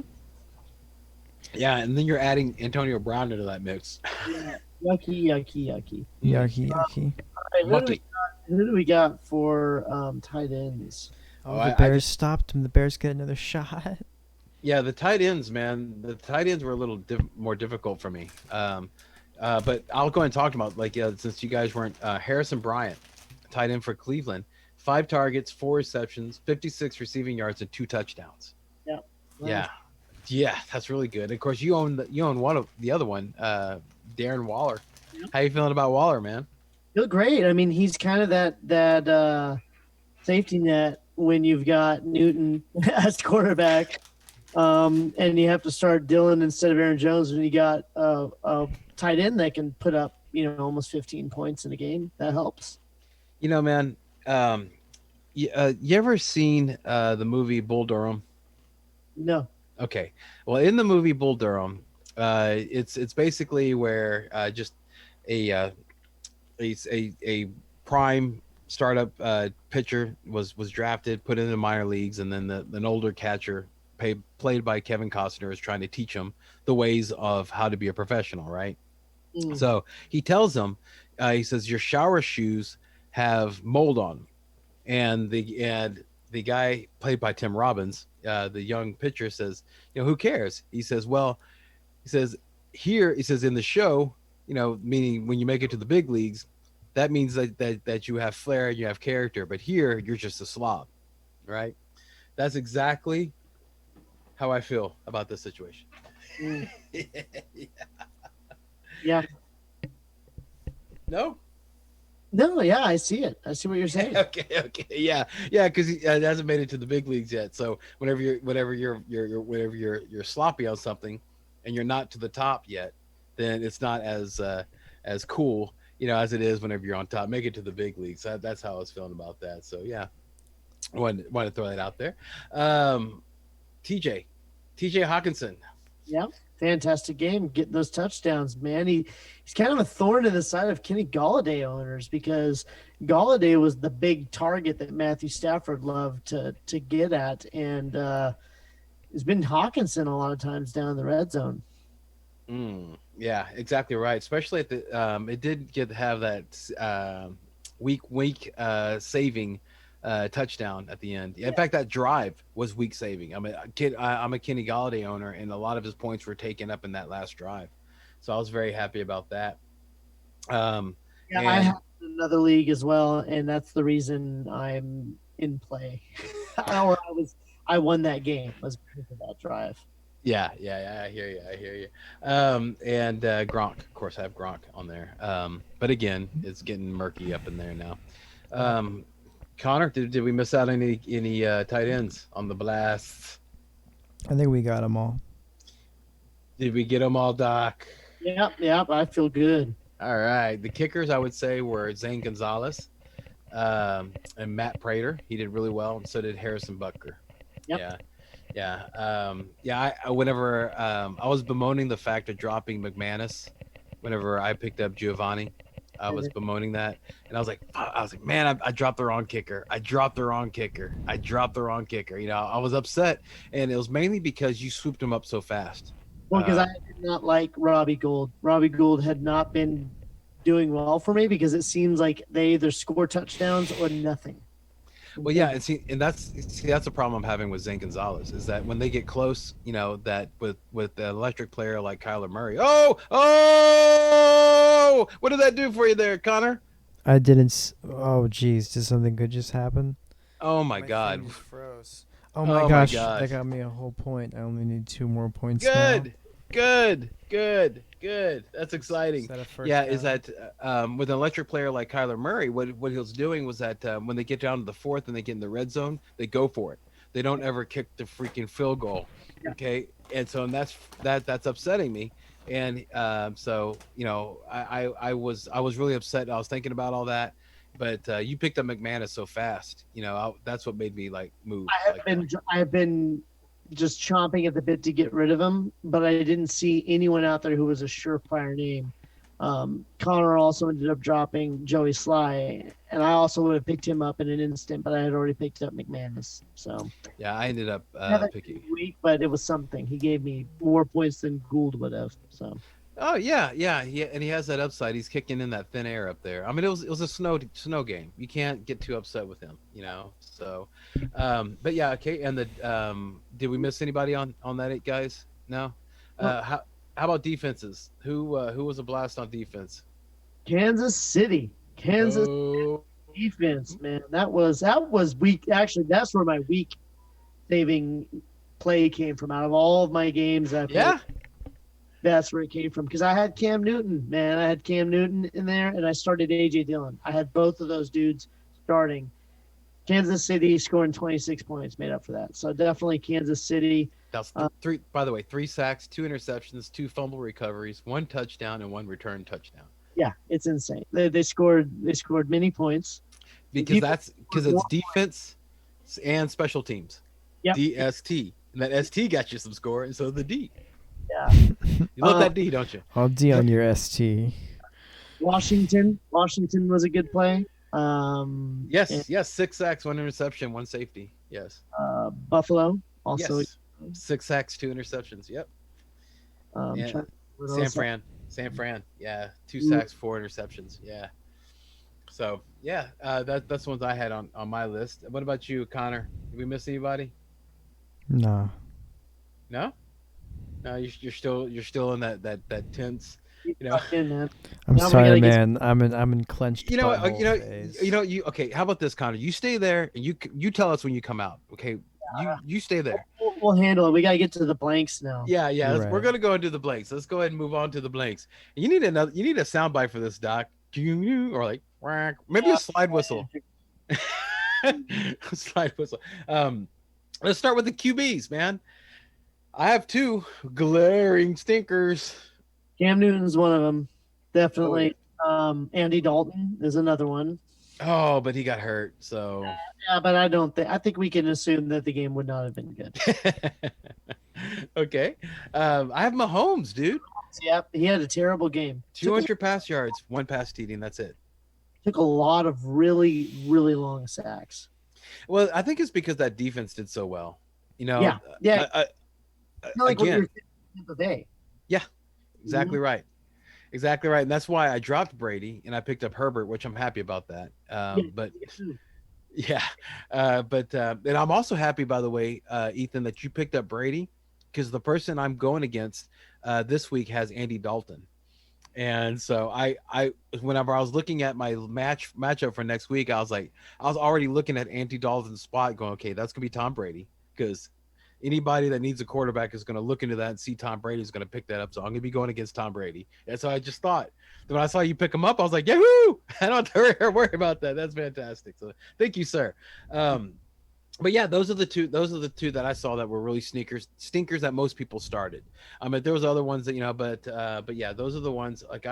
Yeah, and then you're adding Antonio Brown into that mix. Yeah. Yucky. Yucky, yucky. All right, who do we got for tight ends? Oh, I the Bears stopped him. The Bears get another shot. Yeah, the tight ends, man. The tight ends were a little more difficult for me. But I'll go and talk about since you guys weren't Harrison Bryant, tight end for Cleveland, 5 targets, 4 receptions, 56 receiving yards, and 2 touchdowns. Wow. Yeah, that's really good. Of course, you own one of the other one, Darren Waller. Yep. How you feeling about Waller, man? Feel great. I mean, he's kind of that safety net when you've got Newton as quarterback, and you have to start Dillon instead of Aaron Jones when you got a tight end that can put up almost 15 points in a game. That helps. Man, you ever seen the movie Bull Durham? No. Okay. Well, in the movie Bull Durham, it's basically where just a prime startup pitcher was drafted, put in the minor leagues, and then an older catcher played by Kevin Costner is trying to teach him the ways of how to be a professional, right? So he tells him, he says, your shower shoes have mold on them. And the guy played by Tim Robbins, the young pitcher, says, who cares? He says, here, he says, in the show, meaning when you make it to the big leagues, that means that you have flair and you have character, but here you're just a slob, right? That's exactly how I feel about this situation. Yeah. No? No, yeah, I see it. I see what you're saying. Okay, yeah, because he hasn't made it to the big leagues yet. So whenever you're sloppy on something, and you're not to the top yet, then it's not as cool, as it is whenever you're on top. Make it to the big leagues. That's how I was feeling about that. So yeah, wanted to throw that out there. TJ Hawkinson. Yeah, fantastic game. Getting those touchdowns, man. He's kind of a thorn in the side of Kenny Galladay owners because Galladay was the big target that Matthew Stafford loved to get at, and it's been Hawkinson a lot of times down in the red zone. Yeah, exactly right. Especially at the it did have that week saving touchdown at the end. In fact, that drive was week saving. I'm a Kenny Galladay owner, and a lot of his points were taken up in that last drive, so I was very happy about that. I have another league as well, and that's the reason I'm in play. I won that game was because of that drive. Yeah, I hear you. And Gronk, of course, I have Gronk on there. But again, it's getting murky up in there now. Connor, did we miss out any tight ends on the blast? I think we got them all. Did we get them all, Doc? Yep. I feel good. All right. The kickers, I would say, were Zane Gonzalez and Matt Prater. He did really well, and so did Harrison Butker. Yep. Yeah. Whenever I was bemoaning the fact of dropping McManus, whenever I picked up Giovanni, I was bemoaning that, and I was like, man, I dropped the wrong kicker. I dropped the wrong kicker. I was upset, and it was mainly because you swooped him up so fast. Well, because I did not like Robbie Gould. Robbie Gould had not been doing well for me because it seems like they either score touchdowns or nothing. Well, yeah, and that's the problem I'm having with Zane Gonzalez is that when they get close, that with the electric player like Kyler Murray. Oh! What did that do for you there, Connor? I didn't. Oh, geez, did something good just happen? Oh my God! Thing just froze. Oh my gosh, that got me a whole point. I only need 2 more points. Good. That's exciting. Is that with an electric player like Kyler Murray, what he was doing was that when they get down to the fourth and they get in the red zone, they go for it. They don't ever kick the freaking field goal. Okay, and so that's upsetting me. And so I was really upset. I was thinking about all that, but you picked up McManus so fast. That's what made me move. I have been just chomping at the bit to get rid of him, but I didn't see anyone out there who was a surefire name. Connor also ended up dropping Joey Sly, and I also would have picked him up in an instant, but I had already picked up McManus. So yeah, I ended up picking. Week, but it was something. He gave me more points than Gould would have. So. Oh yeah, and he has that upside. He's kicking in that thin air up there. I mean, it was a snow game. You can't get too upset with him, So, but yeah, okay. And did we miss anybody on that, guys? No. How about defenses? Who was a blast on defense? Kansas City. Defense, man. That was weak. Actually, that's where my week saving play came from. Out of all of my games, that's where it came from because I had Cam Newton, man. I had Cam Newton in there, and I started A.J. Dillon. I had both of those dudes starting. Kansas City scoring 26 points made up for that. So definitely Kansas City. That's three. By the way, 3 sacks, 2 interceptions, 2 fumble recoveries, 1 touchdown, and 1 return touchdown. Yeah, it's insane. They scored many points because it's defense and special teams. Yep. DST, and that ST got you some score, and so the D. Yeah. You love that D, don't you? I'll D on your ST. Washington was a good play. Yes, yes, 6 sacks, 1 interception, 1 safety. Yes. Buffalo also. Yes. 6 sacks, 2 interceptions. Yep. Yeah. What San else? Fran. Yeah. 2 sacks, 4 interceptions. Yeah. So yeah, that's the ones I had on my list. What about you, Connor? Did we miss anybody? No. No. No, you're still in that tense, you know. In, man. I'm Now we sorry, gotta get man. I'm in clenched butthole phase. You okay? How about this, Connor? You stay there and you tell us when you come out. Okay, you stay there. We'll handle it. We gotta get to the blanks now. Yeah, You're we're right. gonna go into the blanks. Let's go ahead and move on to the blanks. You need a soundbite for this, Doc. Or like whack. Maybe a slide whistle. Slide whistle. Let's start with the QBs, man. I have 2 glaring stinkers. Cam Newton's one of them, definitely. Andy Dalton is another one. Oh, but he got hurt, so. Yeah, but I think we can assume that the game would not have been good. Okay. I have Mahomes, dude. Yeah, he had a terrible game. 200 pass yards, 1 pass TD, and that's it. Took a lot of really, really long sacks. Well, I think it's because that defense did so well. You know. Yeah. Kind of like what you Again, were saying the day. exactly right. Exactly right. And that's why I dropped Brady and I picked up Herbert, which I'm happy about that. But yeah. And I'm also happy, by the way, Ethan, that you picked up Brady, because the person I'm going against this week has Andy Dalton. And so I whenever I was looking at my matchup for next week, I was already looking at Andy Dalton's spot going, okay, that's gonna be Tom Brady, because anybody that needs a quarterback is going to look into that and see Tom Brady is going to pick that up. So I'm going to be going against Tom Brady. And so I just thought that when I saw you pick him up, I was like, yahoo! I don't have to worry about that. That's fantastic. So thank you, sir. But yeah, those are the two that I saw that were really stinkers that most people started. I mean, there was other ones that, but yeah, those are the ones. Like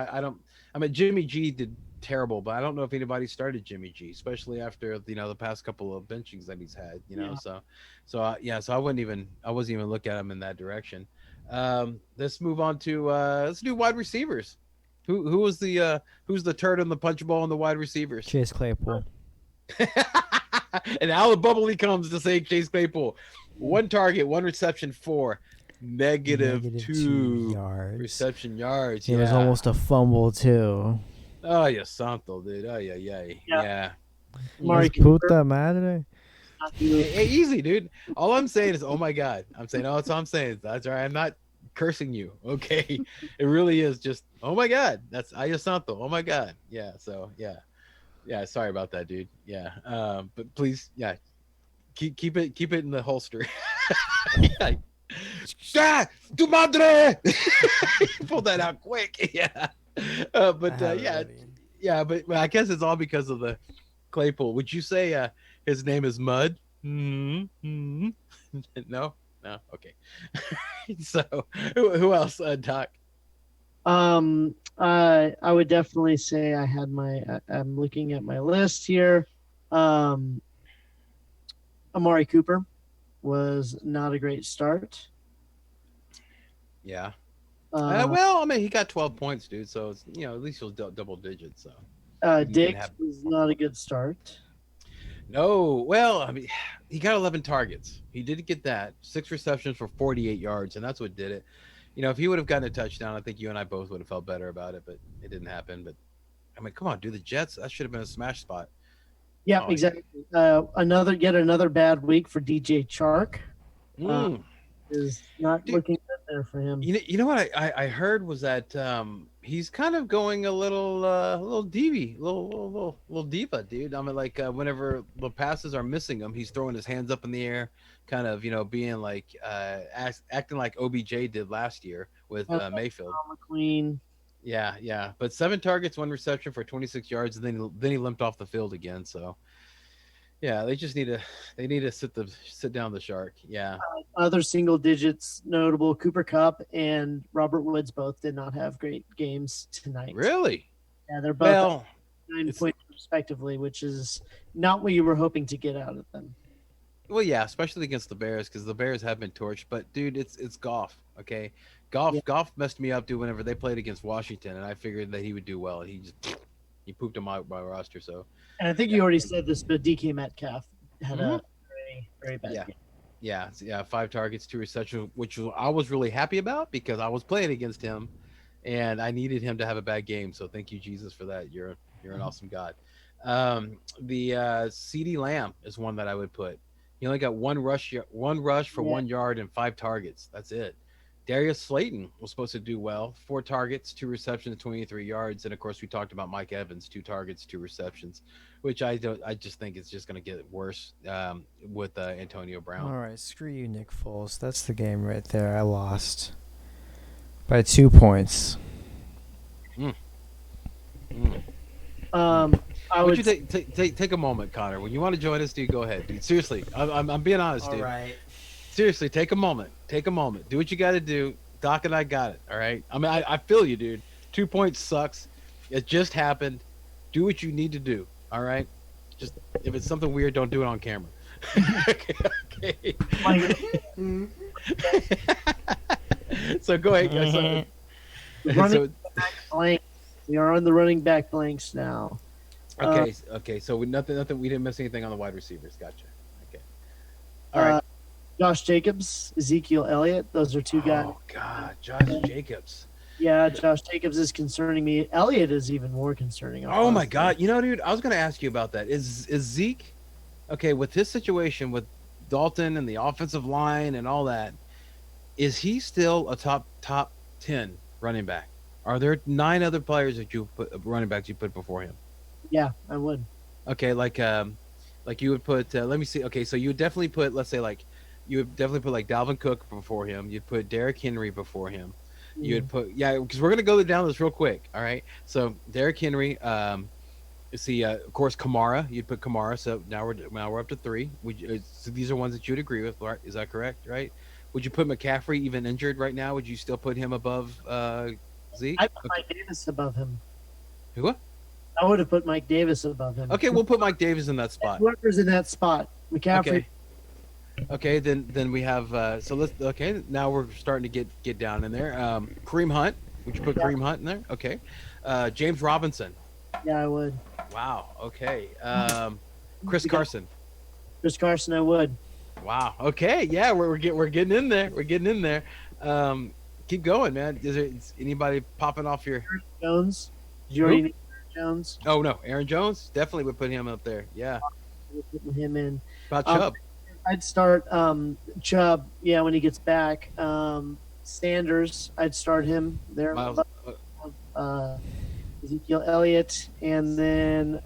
Jimmy G did terrible, but I don't know if anybody started Jimmy G, especially after the past couple of benchings that he's had. So I wasn't even looking at him in that direction. Let's move on to let's do wide receivers. Who's the turd in the punch bowl in the wide receivers? Chase Claypool. And out of the bubble he comes to say Chase Claypool. 1 target, 1 reception, 4 negative 2 yards. reception yards. It was almost a fumble too. Oh, yeah, santo, dude. Oh, yeah. Amari Puta madre. Hey, easy, dude. All I'm saying is, oh my God. I'm saying, that's all I'm saying. That's all right. I'm not cursing you. Okay. It really is just, oh my God. That's Aya Santo. Oh my God. Yeah. So, yeah. Yeah. Sorry about that, dude. Yeah. But please, yeah. Keep it in the holster. Yeah. Ah, tu madre! Pull that out quick. Yeah. But I guess it's all because of the Claypool. Would you say his name is Mud? Mm-hmm. No. Okay. So who else, Doc? I would definitely say I had I'm looking at my list here. Amari Cooper was not a great start. Yeah. Well, I mean, he got 12 points, dude. So it's, at least he was double digits. So Diggs was not a good start. No, well, I mean, he got 11 targets. He did get that 6 receptions for 48 yards, and that's what did it. If he would have gotten a touchdown, I think you and I both would have felt better about it, but it didn't happen. But I mean, come on, dude, the Jets, that should have been a smash spot. Yeah, exactly. Another bad week for DJ Chark. Is not looking good there for him. You know what I heard was that he's kind of going a little diva, dude. I mean, like whenever the passes are missing him, he's throwing his hands up in the air, kind of being like acting like OBJ did last year with Mayfield. McQueen. Yeah. But 7 targets, 1 reception for 26 yards, and then he limped off the field again. So. Yeah, they just need to sit down the shark. Yeah. Other single digits notable: Cooper Kupp and Robert Woods both did not have great games tonight. Really? Yeah, they're both 9 points respectively, which is not what you were hoping to get out of them. Well, yeah, especially against the Bears, because the Bears have been torched. But dude, it's Goff. Okay, Goff messed me up, dude. Whenever they played against Washington, and I figured that he would do well, and He pooped on my roster. So And I think you already said this, but DK Metcalf had a very, very bad Yeah. game. yeah, 5 targets, 2 receptions, which I was really happy about because I was playing against him, and I needed him to have a bad game. So thank you, Jesus, for that. You're an awesome God. The CD Lamb is one that I would put. He only got one rush for Yeah. 1 yard and 5 targets. That's it. Darius Slayton was supposed to do well. 4 targets, 2 receptions, 23 yards, and of course we talked about Mike Evans, 2 targets, 2 receptions, which I don't. I just think it's just going to get worse with Antonio Brown. All right, screw you, Nick Foles. That's the game right there. I lost by 2 points. I Would would you take a moment, Connor? When you want to join us, dude, go ahead, dude. Seriously, I'm being honest, All dude. right. Seriously, take a moment. Take a moment. Do what you got to do. Doc and I got it. All right. I mean, I feel you, dude. 2 points sucks. It just happened. Do what you need to do. All right. Just if it's something weird, don't do it on camera. okay. like, So go ahead. Guys. running back blanks. We are on the running back blanks now. Okay. So nothing. We didn't miss anything on the wide receivers. Gotcha. Okay. All right. Josh Jacobs, Ezekiel Elliott. Those are 2 guys. Oh God, Josh Jacobs. Yeah, Josh Jacobs is concerning me. Elliott is even more concerning. Oh my God! You know, dude, I was gonna ask you about that. Is Zeke okay with his situation with Dalton and the offensive line and all that? Is he still a top 10 running back? Are there 9 other players that you put running backs you put before him? Yeah, I would. Okay, like you would put. Let me see. Okay, so you would definitely put. Let's say like you would definitely put like Dalvin Cook before him. You'd put Derrick Henry before him. You would put because we're gonna go down this real quick. All right. So Derrick Henry. See, of course, Kamara. You'd put Kamara. So now we're up to 3. So these are ones that you would agree with, right? Is that correct? Right? Would you put McCaffrey even injured right now? Would you still put him above Zeke? I put Mike Davis above him. Who? I would have put Mike Davis above him. Okay, we'll put Mike Davis in that spot. Whoever's in that spot, McCaffrey. Okay, then we have so let's now we're starting to get down in there. Kareem Hunt, would you put Kareem Hunt in there? Okay. James Robinson. Yeah, I would. Wow. Okay. Chris Carson. Chris Carson, I would. Wow. Okay. Yeah, we're getting in there. We're getting in there. Keep going, man. Is anybody popping off your Jones? Did you already name Aaron Jones? Oh no, Aaron Jones definitely would put him up there. Yeah. We're putting him in. About Chubb. I'd start Chubb. Yeah, when he gets back. Sanders. I'd start him there. Miles, Ezekiel Elliott, and then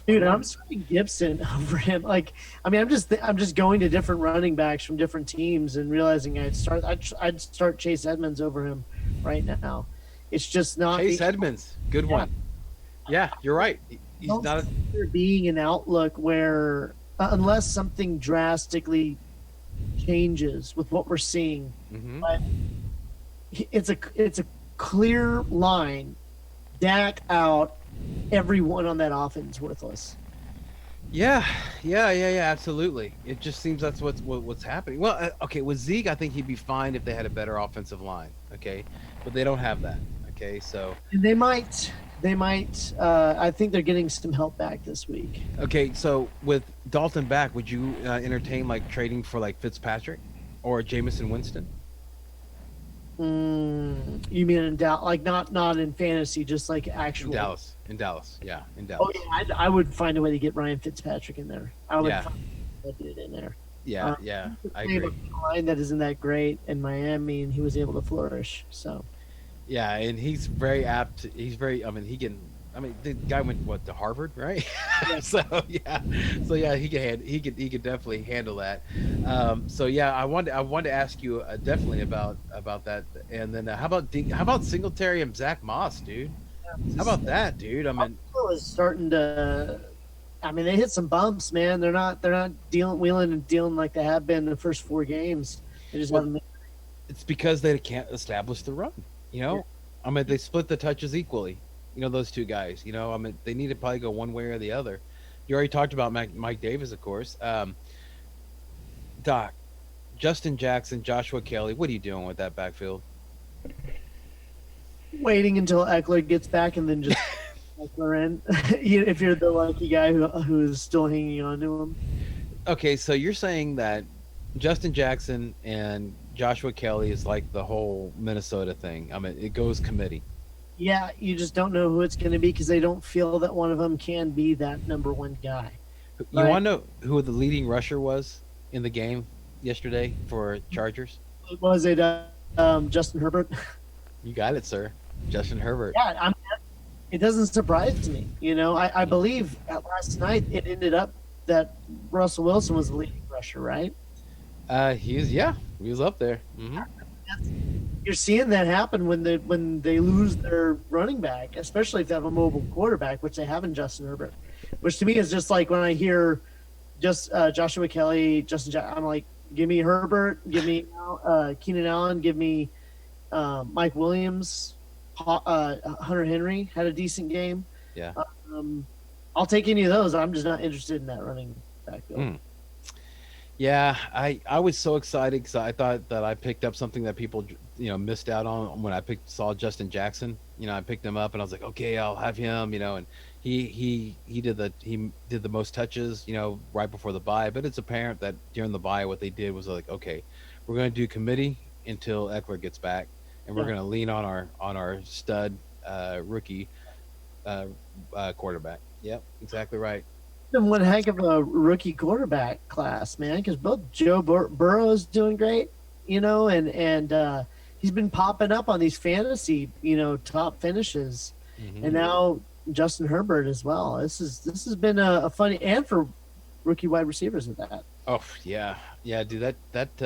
dude, I'm starting Gibson over him. Like, I mean, I'm just going to different running backs from different teams and realizing I'd start Chase Edmonds over him right now. It's just not Chase Edmonds, good one. Yeah, you're right. He's not. There being an outlook where unless something drastically changes with what we're seeing, but it's a clear line. Dak out, everyone on that offense worthless. Yeah, absolutely. It just seems that's what's happening. Well, okay, with Zeke, I think he'd be fine if they had a better offensive line. Okay, but they don't have that. Okay, so and they might. I think they're getting some help back this week. Okay, so with Dalton back, would you entertain like trading for like Fitzpatrick or Jameson Winston? You mean in Dallas? Like not in fantasy, just like actual. In Dallas, yeah, in Dallas. Oh yeah, I would find a way to get Ryan Fitzpatrick in there. I would Yeah. find a way to get it in there. Yeah, I agree. A line that isn't that great in Miami, and he was able to flourish. So. Yeah, and he's very apt. He's very. I mean, the guy went to Harvard, right? so he could definitely handle that. So yeah, I wanted to ask you definitely about that. And then how about Singletary and Zach Moss, dude? How about that, dude? I mean, is starting to. I mean, they hit some bumps, man. They're not wheeling and dealing like they have been the first 4 games. They just haven't. It's because they can't establish the run. You know, I mean, they split the touches equally. You know, those 2 guys. You know, I mean, they need to probably go one way or the other. You already talked about Mike Davis, of course. Doc, Justin Jackson, Joshua Kelly. What are you doing with that backfield? Waiting until Eckler gets back and then just McLaurin, if you're the lucky guy who is still hanging on to him. Okay, so you're saying that Justin Jackson and Joshua Kelly is like the whole Minnesota thing. I mean, it goes committee. Yeah, you just don't know who it's going to be because they don't feel that one of them can be that number one guy. You Right. want to know who the leading rusher was in the game yesterday for Chargers? Was it Justin Herbert? You got it, sir. Justin Herbert. Yeah, it doesn't surprise me. I believe at last night it ended up that Russell Wilson was the leading rusher, right? He was up there. Hmm. You're seeing that happen when they lose their running back, especially if they have a mobile quarterback, which they have in Justin Herbert. Which to me is just like when I hear just Joshua Kelly, I'm like, give me Herbert, give me Keenan Allen, give me Mike Williams, Hunter Henry had a decent game. Yeah. I'll take any of those. I'm just not interested in that running backfield. Mm. Yeah, I was so excited because I thought that I picked up something that people missed out on when I saw Justin Jackson. I picked him up and I was like, okay, I'll have him. And he did the most touches right before the bye. But it's apparent that during the bye, what they did was like, okay, we're going to do committee until Eckler gets back, and we're going to lean on our stud rookie quarterback. Yep, exactly right. Been one heck of a rookie quarterback class, man. Because both Joe Burrow's doing great, and he's been popping up on these fantasy, top finishes, and now Justin Herbert as well. This has been a funny and for rookie wide receivers at that. Oh yeah, dude. That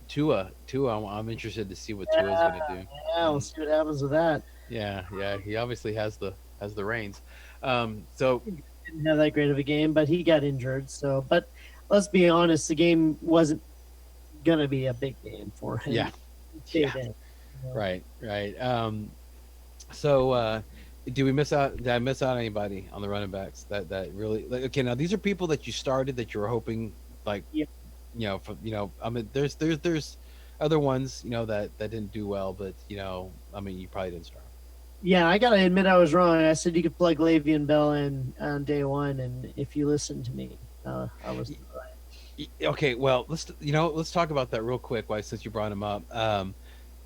Tua. I'm interested to see what Tua's going to do. Yeah, we'll see what happens with that. Yeah. He obviously has the reins. So Didn't have that great of a game, but he got injured. So, but let's be honest, the game wasn't gonna be a big game for him. Yeah. Yeah. Right. So did I miss out anybody on the running backs that really okay? Now these are people that you started that you were hoping like Yeah. I mean there's other ones that didn't do well, but I mean you probably didn't start. Yeah, I gotta admit I was wrong. I said you could plug Le'Veon Bell in on day one, and if you listened to me, I was right. Okay, well let's talk about that real quick. Why since you brought him up,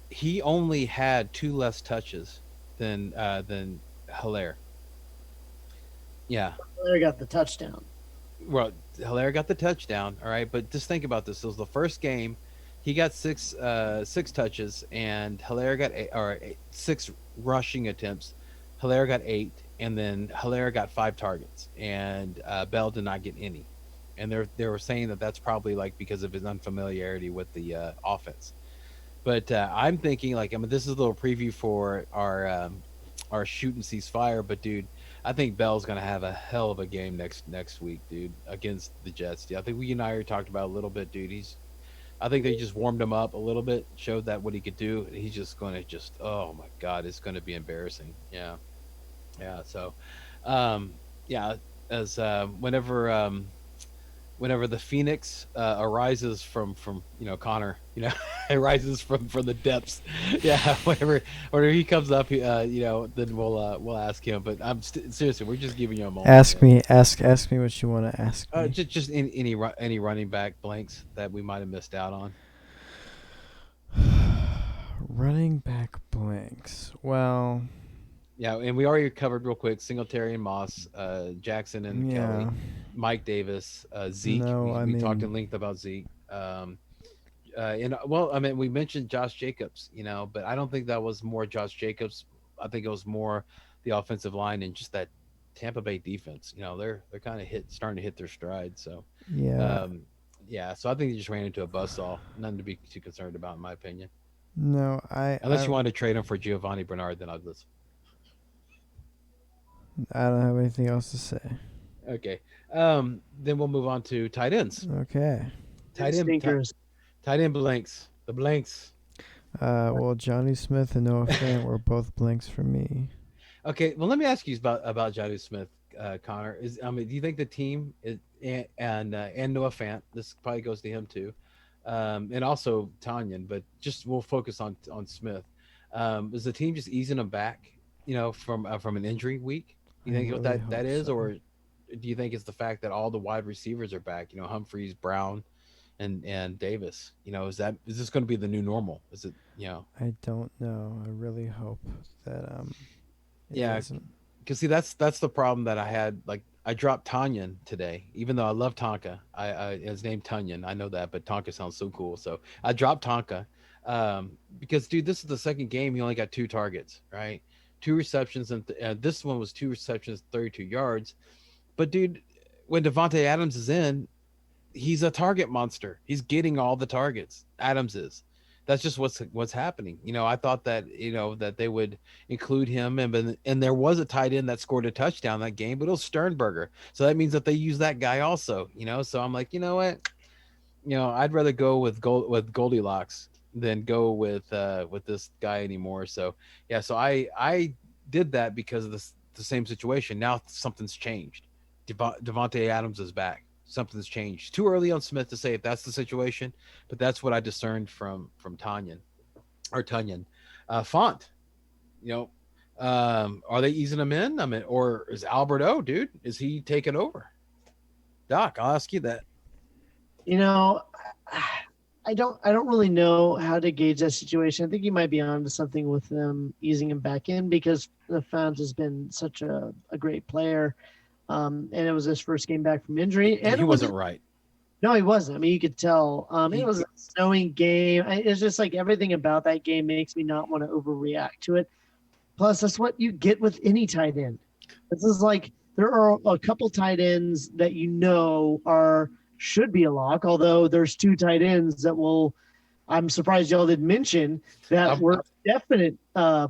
he only had 2 less touches than Hilaire. Yeah. Blair got the touchdown. Well, Hilaire got the touchdown, all right, but just think about this. It was the first game. He got six touches, and Hilaire got 6 rushing attempts. Hilaire got 8, and then Hilaire got 5 targets, and Bell did not get any. And they were saying that that's probably like because of his unfamiliarity with the offense. But I'm thinking like this is a little preview for our shoot and cease fire. But dude, I think Bell's gonna have a hell of a game next week, dude, against the Jets. Dude, I think we and I talked about a little bit, dude. I think they just warmed him up a little bit, showed that what he could do. And he's just going to oh my God, it's going to be embarrassing. Yeah. So, yeah, as whenever the Phoenix arises from Connor, it rises from the depths. Yeah, whenever he comes up, then we'll ask him. But I'm seriously, we're just giving you a moment. Ask me what you want to ask me. Just any running back blanks that we might have missed out on. Running back blanks. Well. Yeah, and we already covered real quick Singletary and Moss, Jackson and Kelly, Mike Davis, Zeke. We talked in length about Zeke. We mentioned Josh Jacobs, but I don't think that was more Josh Jacobs. I think it was more the offensive line and just that Tampa Bay defense. They're kind of starting to hit their stride. So so I think they just ran into a buzzsaw. Nothing to be too concerned about, in my opinion. No, unless you wanted to trade him for Giovanni Bernard, then I'd listen. I don't have anything else to say. Okay. Then we'll move on to tight ends. Okay. Tight end blanks. The blanks. Well, Johnny Smith and Noah Fant were both blanks for me. Okay. Well, let me ask you about Johnny Smith, Connor. Do you think the team and Noah Fant? This probably goes to him too, and also Tanyan. But we'll focus on Smith. Is the team just easing him back from an injury week? You I think what really that hope is, so. or do you think it's the fact that all the wide receivers are back? Humphreys, Brown, and Davis. Is this going to be the new normal? Is it? I don't know. I really hope that it Yeah, isn't. because see, that's the problem that I had. Like, I dropped Tanyan today, even though I love Tonka. His name Tunyon. I know that, but Tonka sounds so cool. So I dropped Tonka, because dude, this is the second game. He only got 2 targets, right? 2 receptions, and this one was 2 receptions, 32 yards. But dude, when Devonte Adams is in, he's a target monster. He's getting all the targets. Adams is. That's just what's happening. I thought that that they would include him, and there was a tight end that scored a touchdown that game, but it was Sternberger. So that means that they use that guy also. So I'm like, you know what? I'd rather go with Goldilocks than go with this guy anymore. So yeah, so I did that because of the same situation. Now something's changed. Devonte Adams is back. Something's changed. Too early on Smith to say if that's the situation, but that's what I discerned from Tunyon. Font, you know, are they easing him in? I mean, or is Alberto, dude? Is he taking over? Doc, I'll ask you that. You know, I don't really know how to gauge that situation. I think you might be onto something with them easing him back in because the Fount has been such a great player. And it was his first game back from injury. And He wasn't right. No, he wasn't. I mean, you could tell. It was a snowing game. It's just like everything about that game makes me not want to overreact to it. Plus, that's what you get with any tight end. This is like there are a couple tight ends that should be a lock. Although there's 2 tight ends that will. I'm surprised y'all didn't mention that were definite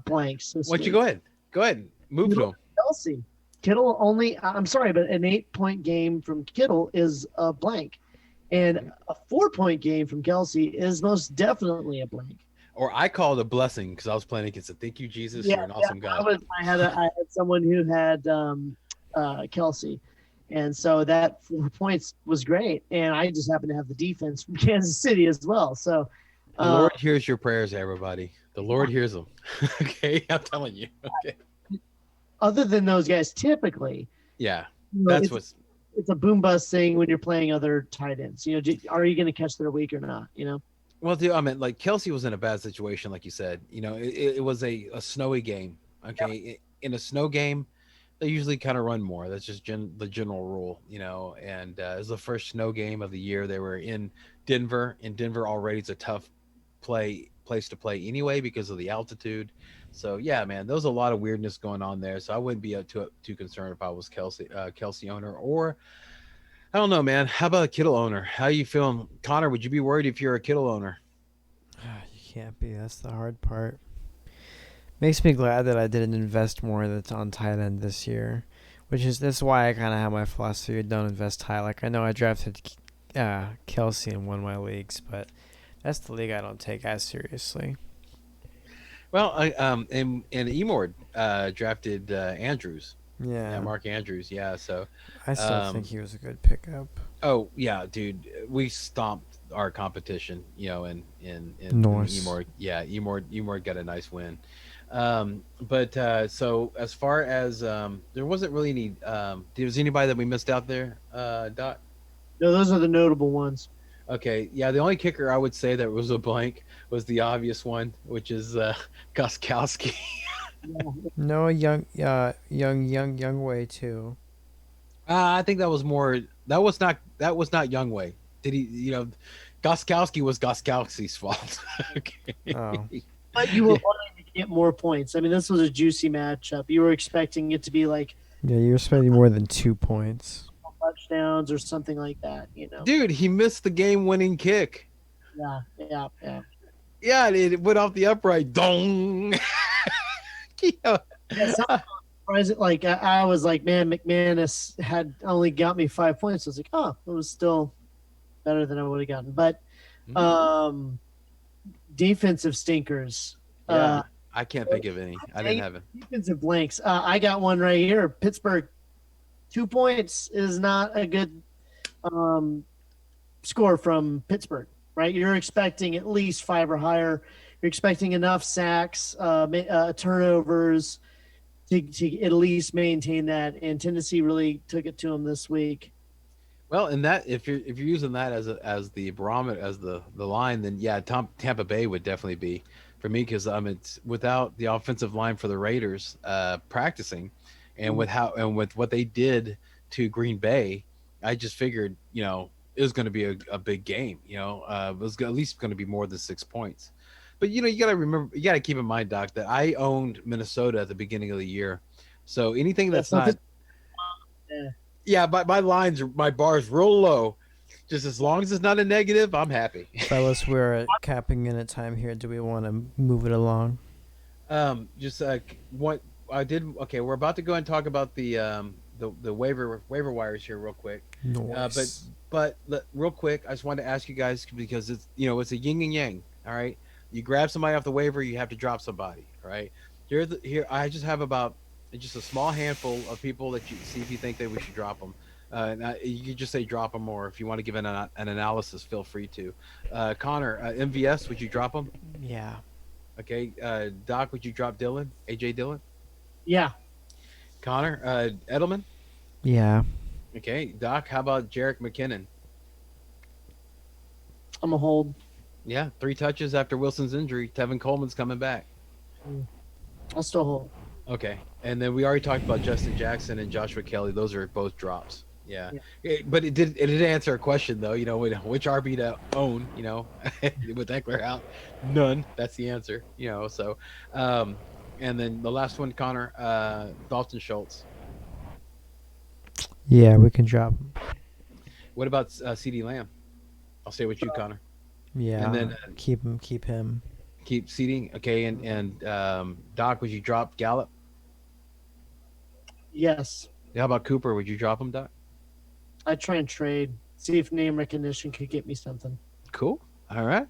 blanks. Why don't you go ahead? Go ahead. Move to him. Kelsey. Kittle only. I'm sorry, but an 8-point game from Kittle is a blank. And a 4-point game from Kelsey is most definitely a blank. Or I call it a blessing because I was playing against it. Thank you, Jesus. You're an awesome guy. I had someone who had Kelsey. And so that 4 points was great. And I just happened to have the defense from Kansas City as well. So the Lord hears your prayers, everybody. The Lord hears them. Okay, I'm telling you. Okay. Other than those guys, typically. Yeah, that's what's. It's a boom bust thing when you're playing other tight ends. Are you going to catch their week or not? Well, dude, I mean, like Kelsey was in a bad situation, like you said. It was a snowy game. Okay, yep. In a snow game, they usually kind of run more. That's just the general rule, And it was the first snow game of the year. They were in Denver. In Denver already, it's a tough place to play anyway because of the altitude. So yeah, man, there was a lot of weirdness going on there. So I wouldn't be too concerned if I was Kelsey owner, or I don't know, man. How about a Kittle owner? How you feeling, Connor? Would you be worried if you're a Kittle owner? You can't be. That's the hard part. Makes me glad that I didn't invest more that's on tight end this year, that's why I kind of have my philosophy. Don't invest high. Like I know I drafted Kelsey in one of my leagues, but that's the league I don't take as seriously. Well, and Emord drafted Andrews. Yeah, Mark Andrews. Yeah, so I still think he was a good pickup. Oh yeah, dude, we stomped our competition. In Norse. Emord. Yeah, Emord got a nice win. But so as far as there wasn't really any. Was anybody that we missed out there, Doc? No, those are the notable ones. Okay, yeah, the only kicker I would say that was a blank was the obvious one, which is Gostkowski. No, young way too. I think that was more. That was not Young Way. Did he? Gostkowski was Gostkowski's fault. Okay. Oh. But you were wanting to get more points. I mean, this was a juicy matchup. You were expecting it to be like. Yeah, you were expecting more than 2 points. Touchdowns or something like that, Dude, he missed the game-winning kick. Yeah. Yeah, it went off the upright. Dong. Yeah, like I was like, man, McManus had only got me 5 points. I was like, oh, it was still better than I would have gotten. But defensive stinkers. Yeah, I can't think of any. I didn't have it. Defensive blanks. I got one right here. Pittsburgh. 2 points is not a good score from Pittsburgh, right? You're expecting at least 5 or higher. You're expecting enough sacks, turnovers, to at least maintain that. And Tennessee really took it to them this week. Well, and that if you're using that as the barometer, as the line, then yeah, Tampa Bay would definitely be for me, because it's without the offensive line for the Raiders practicing, and with what they did to Green Bay, I just figured it was going to be a big game. It was at least going to be more than 6 points. But you got to remember, you got to keep in mind, Doc, that I owned Minnesota at the beginning of the year, so anything that's not. Yeah, my bar's real low. Just as long as it's not a negative, I'm happy. Fellas, we're capping in at time here. Do we want to move it along? Just what I did. Okay, we're about to go and talk about the waiver wires here real quick. Nice. But real quick, I just wanted to ask you guys, because it's it's a yin and yang. All right, you grab somebody off the waiver, you have to drop somebody. All right, here I just have about just a small handful of people that you see if you think that we should drop them. You can just say drop them, or if you want to give an analysis, feel free to. Connor, MVS, would you drop them? Yeah. Okay. Doc, would you drop Dylan? AJ Dillon? Yeah. Connor, Edelman? Yeah. Okay. Doc, how about Jerick McKinnon? I'm a hold. Yeah, 3 touches after Wilson's injury. Tevin Coleman's coming back. I'll still hold. Okay. And then we already talked about Justin Jackson and Joshua Kelly. Those are both drops. Yeah. But it did answer a question, though, which RB to own, with Eckler out. None. That's the answer, so. And then the last one, Connor, Dalton Schultz. Yeah, we can drop him. What about CeeDee Lamb? I'll stay with you, Connor. Yeah, and then keep him. Keep seating. Okay, and Doc, would you drop Gallup? Yes. How about Cooper? Would you drop him, Doc? I'd try and trade. See if name recognition could get me something. Cool. All right.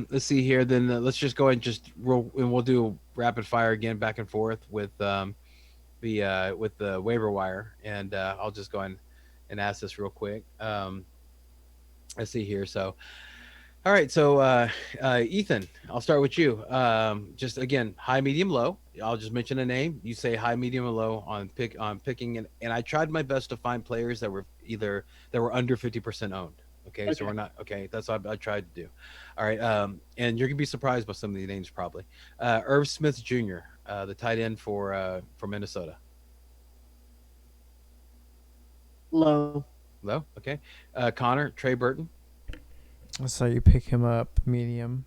Let's see here. Then let's just go ahead and just roll, and we'll do rapid fire again, back and forth with the waiver wire, and I'll just go ahead and ask this real quick. Let's see here. So, all right. So, Ethan, I'll start with you. Just again, high, medium, low. I'll just mention a name. You say high, medium, or low on picking, and I tried my best to find players that were under 50% owned. Okay, so we're not okay. That's what I tried to do. All right, and you're gonna be surprised by some of the names probably. Irv Smith Jr., the tight end for Minnesota. Low. Low. Okay. Connor, Trey Burton. I saw you pick him up, medium.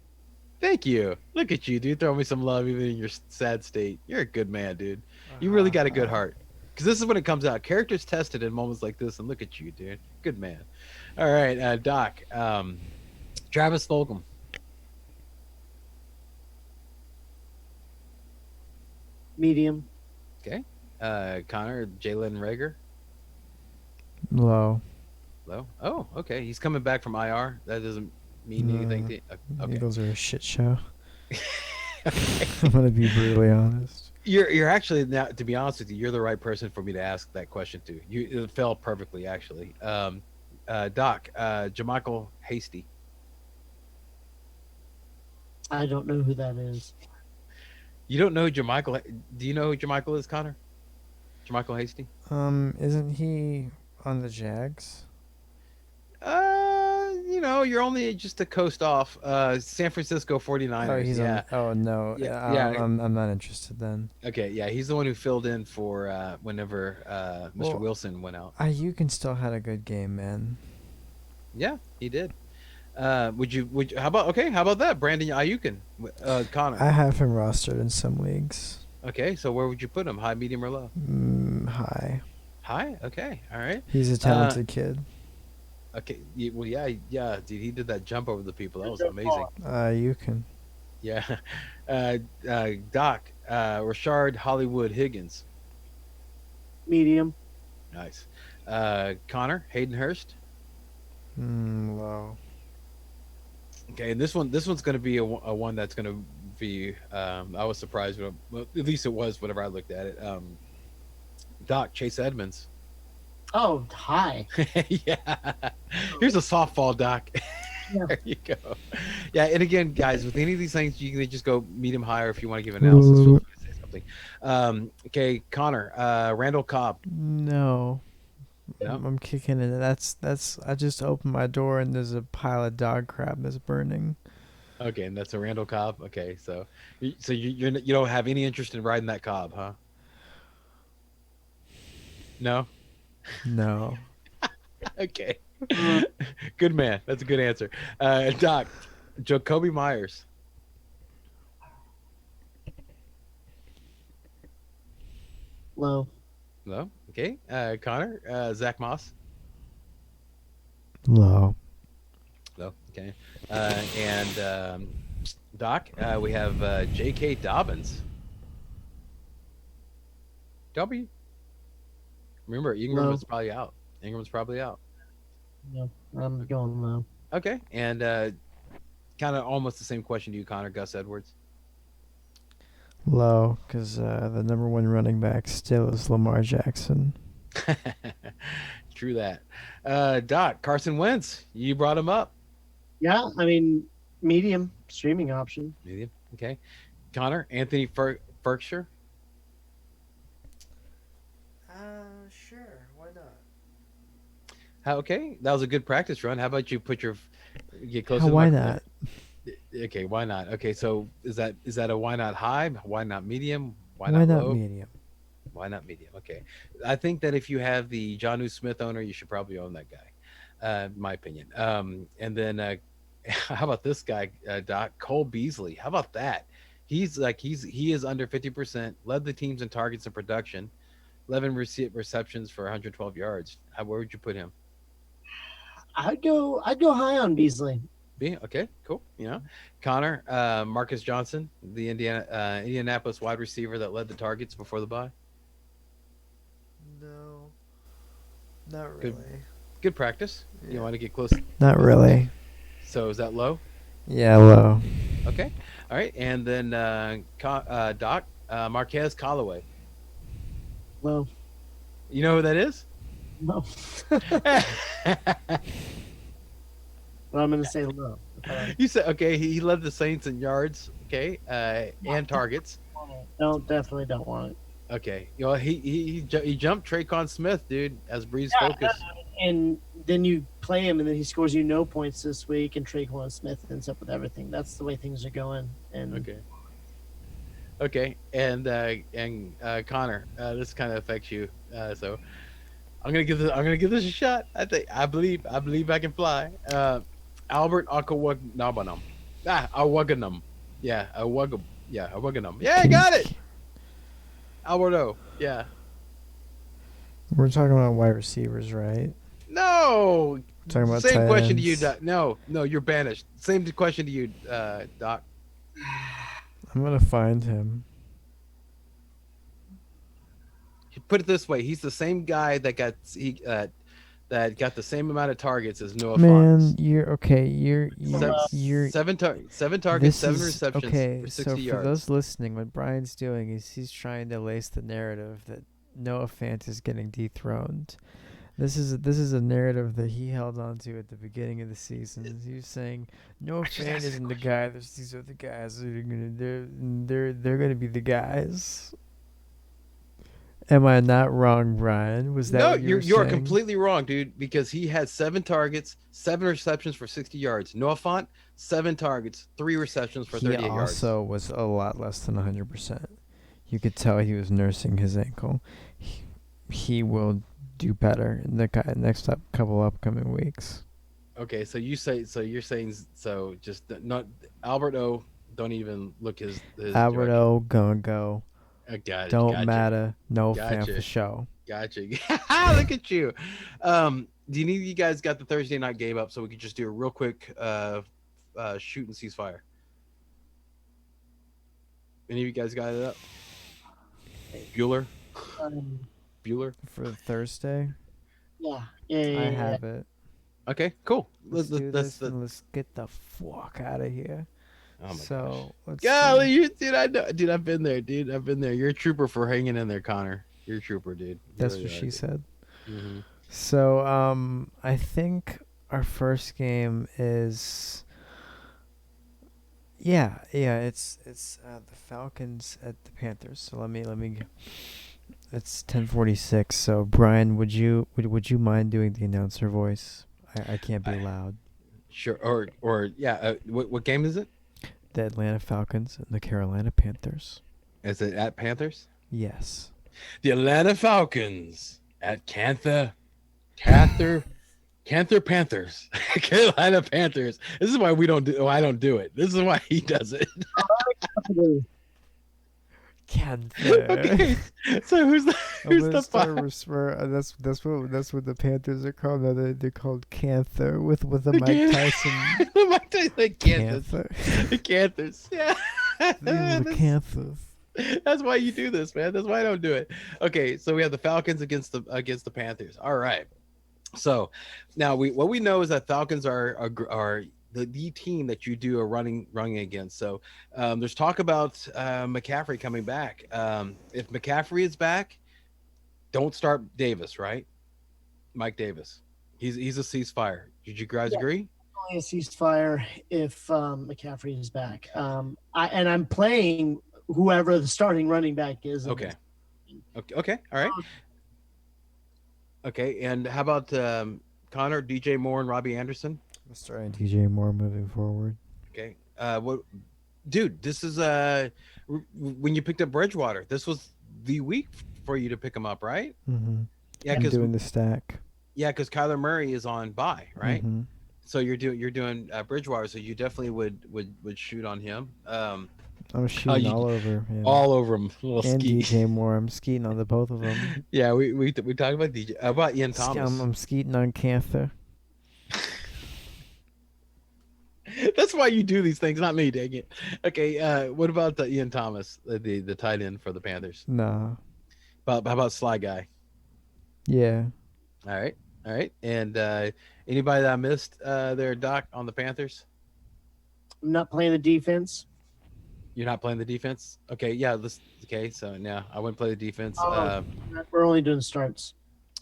Thank you. Look at you, dude. Throw me some love even in your sad state. You're a good man, dude. You really got a good heart. Because this is when it comes out. Characters tested in moments like this, and look at you, dude. Good man. All right, Doc. Travis Fulgham. Medium. Okay. Connor, Jalen Reagor. Low. Low. Oh, okay. He's coming back from IR. That doesn't mean anything to okay. Eagles are a shit show. I'm gonna be brutally honest. You're actually, now, to be honest with you, you're the right person for me to ask that question to. It fell perfectly, actually. Doc, JaMycal Hasty. I don't know who that is. You don't know JaMycal? Do you know who JaMycal is, Connor? JaMycal Hasty? Isn't he on the Jags? You're only just a coast off. San Francisco 49ers. Oh, he's yeah. No. Yeah. I'm not interested then. Okay, yeah, he's the one who filled in for whenever Mr. Wilson went out. Ayuk still had a good game, man. Yeah, he did. Would you how about that, Brandon Ayuk, Connor? I have him rostered in some leagues. Okay, so where would you put him? High, medium, or low? High. High. Okay, all right. He's a talented kid. Okay, well, yeah, dude, he did that jump over the people. That was amazing. You can. Yeah. Doc, Rashard Hollywood Higgins. Medium. Nice. Connor, Hayden Hurst. Low. Okay, and this one's going to be a one that's going to be. I was surprised, well, at least it was whenever I looked at it. Doc, Chase Edmonds. Oh, high. Yeah. Here's a softball, Doc. Yeah. There you go. Yeah, and again, guys, with any of these things, you can just go medium high, or if you want to give analysis, feel free to say something. something. Okay, Connor, Randall Cobb. No. No? I'm kicking it. That's. I just opened my door and there's a pile of dog crap that's burning. Okay, and that's a Randall Cobb. Okay, so you don't have any interest in riding that Cobb, huh? No. No. Okay. Good man. That's a good answer. Doc, Jacoby Myers. Low. No. Okay. Connor, Zach Moss. Low. No. Okay. And Doc, we have J.K. Dobbins. W. Remember, Ingram Low. was probably out. Ingram's probably out. No, I'm going low. Okay. And kind of almost the same question to you, Connor. Gus Edwards. Low, because the number one running back still is Lamar Jackson. True that. Doc, Carson Wentz. You brought him up. Yeah, I mean, medium streaming option. Medium. Okay. Connor, Anthony Ferkshire. Sure. Why not? Okay, that was a good practice run. How about you get close How, to the why microphone? not? Okay, why not? Okay, so is that a why not high? Why not medium? Why Why not not low? medium? Why not medium? Okay, I think that if you have the John Smith owner, you should probably own that guy. In my opinion. And then how about this guy, Doc Cole Beasley? How about that? He is under 50%. Led the teams in targets and production. 11 receptions for 112 yards. Where would you put him? I'd go high on Beasley. B. Okay, cool. You know, Connor, Marcus Johnson, the Indianapolis wide receiver that led the targets before the bye. No. Not Good. really. Good practice. You Yeah. want to get close. Not really. So is that low? Yeah, low. Okay. All right. And then Doc, Marquez Callaway. Low. You know who that is? No. But I'm gonna say low. You said okay. He led the Saints in yards. Okay, and targets. Definitely don't want it. Okay. You know, he jumped Traquan Smith, dude, as Breeze Yeah, focus. And then you play him, and then he scores you no points this week, and Traquan Smith ends up with everything. That's the way things are going. And Okay. Okay, and Connor, this kind of affects you. So I'm gonna give this a shot. I believe I can fly. Albert Akawaganam. Awaganam. Yeah, Awaganam. Yeah, I got it. Alberto. Yeah. We're talking about wide receivers, right? No. Talking about Same tight question to you, ends. Doc. No, you're banished. Same question to you, Doc. I'm gonna find him. Put it this way: he's the same guy that got the same amount of targets as Noah Man, Font. you're okay. You're Seven targets, this 7 is- receptions okay, for 60 so for yards. those listening, what Brian's doing is he's trying to lace the narrative that Noah Fant is getting dethroned. This is a narrative that he held on to at the beginning of the season. He was saying Noah Fant isn't the guy. These are the guys that are they're gonna be the guys. Am I not wrong, Brian? Was that No, what you you're were saying? completely wrong, dude. Because he had 7 targets, 7 receptions for 60 yards. Noah Font, 7 targets, 3 receptions for He 38 yards. also was a lot less than 100%. You could tell he was nursing his ankle. He will do better in the next couple upcoming weeks. Okay, so you're saying just not Albert O. Don't even look his Alberto gonna go. Got it, Don't gotcha, matter. No fan Gotcha. for show. Gotcha. Look at you. Do you guys got the Thursday night game up so we could just do a real quick shoot and ceasefire? Any of you guys got it up? Bueller? Bueller? For Thursday, yeah. I have it. Okay, cool. Let's do this and let's get the fuck out of here. Oh my so gosh. let's Golly, see. you dude, I know, dude. I've been there, dude. I've been there. You're a trooper for hanging in there, Connor. You're a trooper, dude. You That's really what are, she dude. said. Mm-hmm. So I think our first game is Yeah, it's the Falcons at the Panthers. So let me. It's 10:46. So Brian, would you mind doing the announcer voice? I can't be loud. Sure. Or yeah. What game is it? The Atlanta Falcons and the Carolina Panthers. Is it at Panthers? Yes. The Atlanta Falcons at Panther Panthers, Carolina Panthers. This is why we don't do. I don't do it. This is why he does it. Panther. Okay, so who's the That's what the Panthers are called. No, they're called Canther with a Mike Tyson. Mike Tyson, the Panther. The Panthers. Yeah. The Panthers. That's why you do this, man. That's why I don't do it. Okay, so we have the Falcons against the Panthers. All right. So now what we know is that Falcons are the team that you do a running against. So there's talk about McCaffrey coming back. If McCaffrey is back, don't start Davis, right? Mike Davis. He's a ceasefire. Did you guys agree? Only a ceasefire if McCaffrey is back. I'm playing whoever the starting running back is. Okay. Okay. All right. Okay. And how about Connor, DJ Moore, and Robbie Anderson? I'm starting DJ Moore moving forward. Okay. Dude, this is when you picked up Bridgewater. This was the week for you to pick him up, right? Mm-hmm. Yeah, I'm doing the stack. Yeah, because Kyler Murray is on bye, right? Mm-hmm. So you're doing Bridgewater, so you definitely would shoot on him. I'm shooting all over him. All over him. And DJ Moore. I'm skeeting on the both of them. Yeah, we talked about DJ. How about Ian Thomas? I'm skeeting on Canther. That's why you do these things, not me, dang it. Okay, what about Ian Thomas, the tight end for the Panthers? Nah. How about Sly Guy? Yeah. All right. And anybody that I missed there, Doc, on the Panthers? I'm not playing the defense. You're not playing the defense? Okay, yeah. Okay, so now I wouldn't play the defense. We're only doing starts.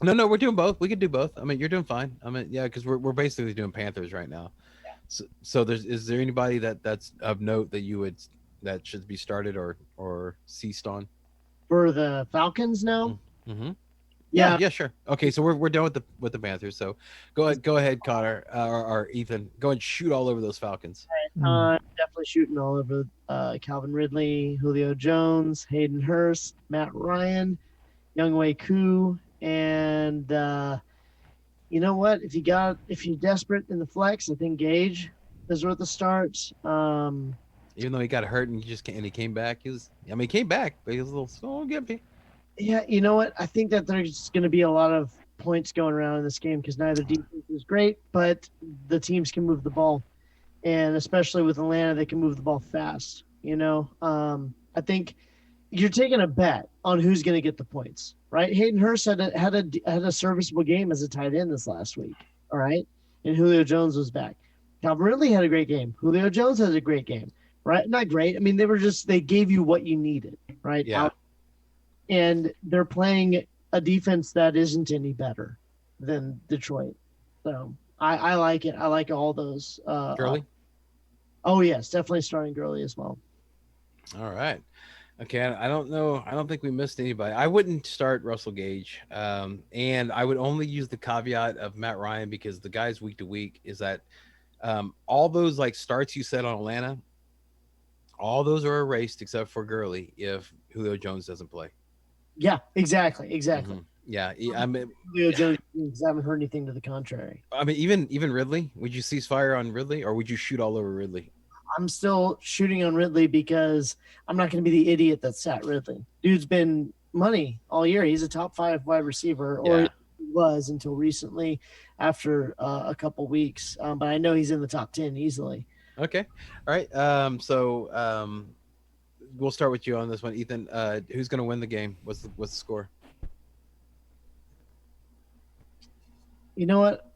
No, we're doing both. We could do both. I mean, you're doing fine. I mean, yeah, because we're basically doing Panthers right now. Yeah. So is there anybody that's of note that should be started or ceased on? For the Falcons now? Mm-hmm. Yeah, sure. Okay, so we're done with the Panthers. So go ahead, Connor or Ethan. Go and shoot all over those Falcons. Definitely shooting all over Calvin Ridley, Julio Jones, Hayden Hurst, Matt Ryan, Younghoe Koo, and you know what? If you're desperate in the flex, I think Gage is worth the start. Even though he got hurt and he came back, he came back, but he was a little slow gimpy. Yeah, you know what? I think that there's going to be a lot of points going around in this game because neither defense is great, but the teams can move the ball. And especially with Atlanta, they can move the ball fast. You know, I think you're taking a bet on who's going to get the points, right? Hayden Hurst had a serviceable game as a tight end this last week, all right? And Julio Jones was back. Calvin Ridley had a great game. Julio Jones had a great game, right? Not great. I mean, they gave you what you needed, right? Yeah. And they're playing a defense that isn't any better than Detroit. So I like it. I like all those. Gurley? Oh, yes. Definitely starting Gurley as well. All right. Okay. I don't know. I don't think we missed anybody. I wouldn't start Russell Gage. And I would only use the caveat of Matt Ryan because the guys week to week is that all those like starts you said on Atlanta, all those are erased except for Gurley if Julio Jones doesn't play. Yeah, exactly. Mm-hmm. Yeah, I mean, Julio Jones haven't heard anything to the contrary. I mean, even Ridley, would you cease fire on Ridley, or would you shoot all over Ridley? I'm still shooting on Ridley because I'm not going to be the idiot that sat Ridley. Dude's been money all year. He's a top 5 wide receiver, or he was until recently, after a couple weeks. But I know he's in the top 10 easily. Okay, all right. So we'll start with you on this one, Ethan. Who's going to win the game? What's the score? You know what?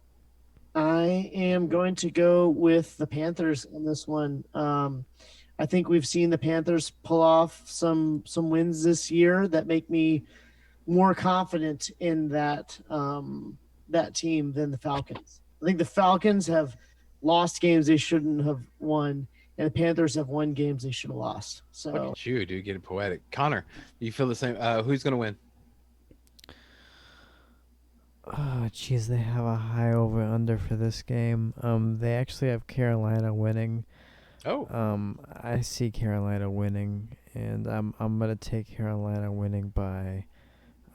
I am going to go with the Panthers in this one. I think we've seen the Panthers pull off some wins this year that make me more confident in that team than the Falcons. I think the Falcons have lost games they shouldn't have won, and the Panthers have won games they should have lost. Look So at you, dude, getting poetic. Connor, you feel the same? Who's gonna win? Oh, jeez, they have a high over under for this game. They actually have Carolina winning. Oh, I see Carolina winning, and I'm gonna take Carolina winning by.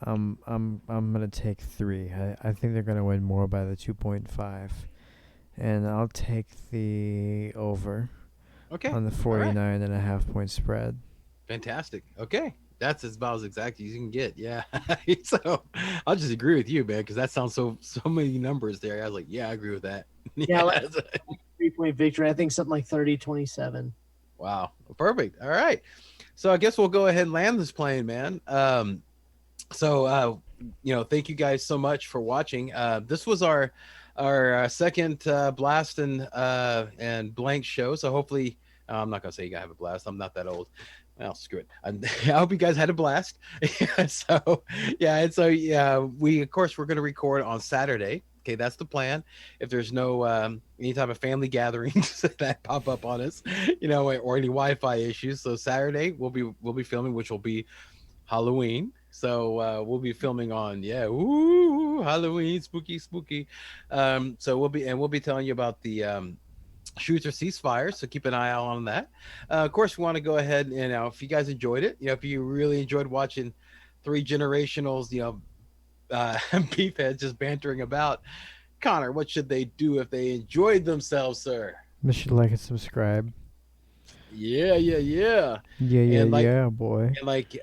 I'm gonna take 3. I think they're gonna win more by the 2.5, and I'll take the over okay. on the All right. 49.5 point spread. Fantastic. Okay. That's about as exact as you can get. Yeah. So I'll just agree with you, man, because that sounds so many numbers there. I was like, yeah, I agree with that. Yeah, 3-point victory. I think something like 30-27. Wow. Perfect. All right. So I guess we'll go ahead and land this plane, man. Thank you guys so much for watching. This was our second blast and blank show. So hopefully, I'm not gonna say you gotta have a blast. I'm not that old. Well, screw it. I hope you guys had a blast. We of course we're gonna record on Saturday. Okay, that's the plan. If there's no any type of family gatherings that pop up on us, or any Wi-Fi issues, so Saturday we'll be filming, which will be Halloween. So we'll be filming on Halloween, spooky. So we'll be telling you about the Shoots or Ceasefire. So keep an eye out on that. Of course, we want to go ahead and if you guys enjoyed it, if you really enjoyed watching 3 generationals, beefheads just bantering about. Connor, what should they do if they enjoyed themselves, sir? They should like and subscribe. Yeah. Yeah, boy.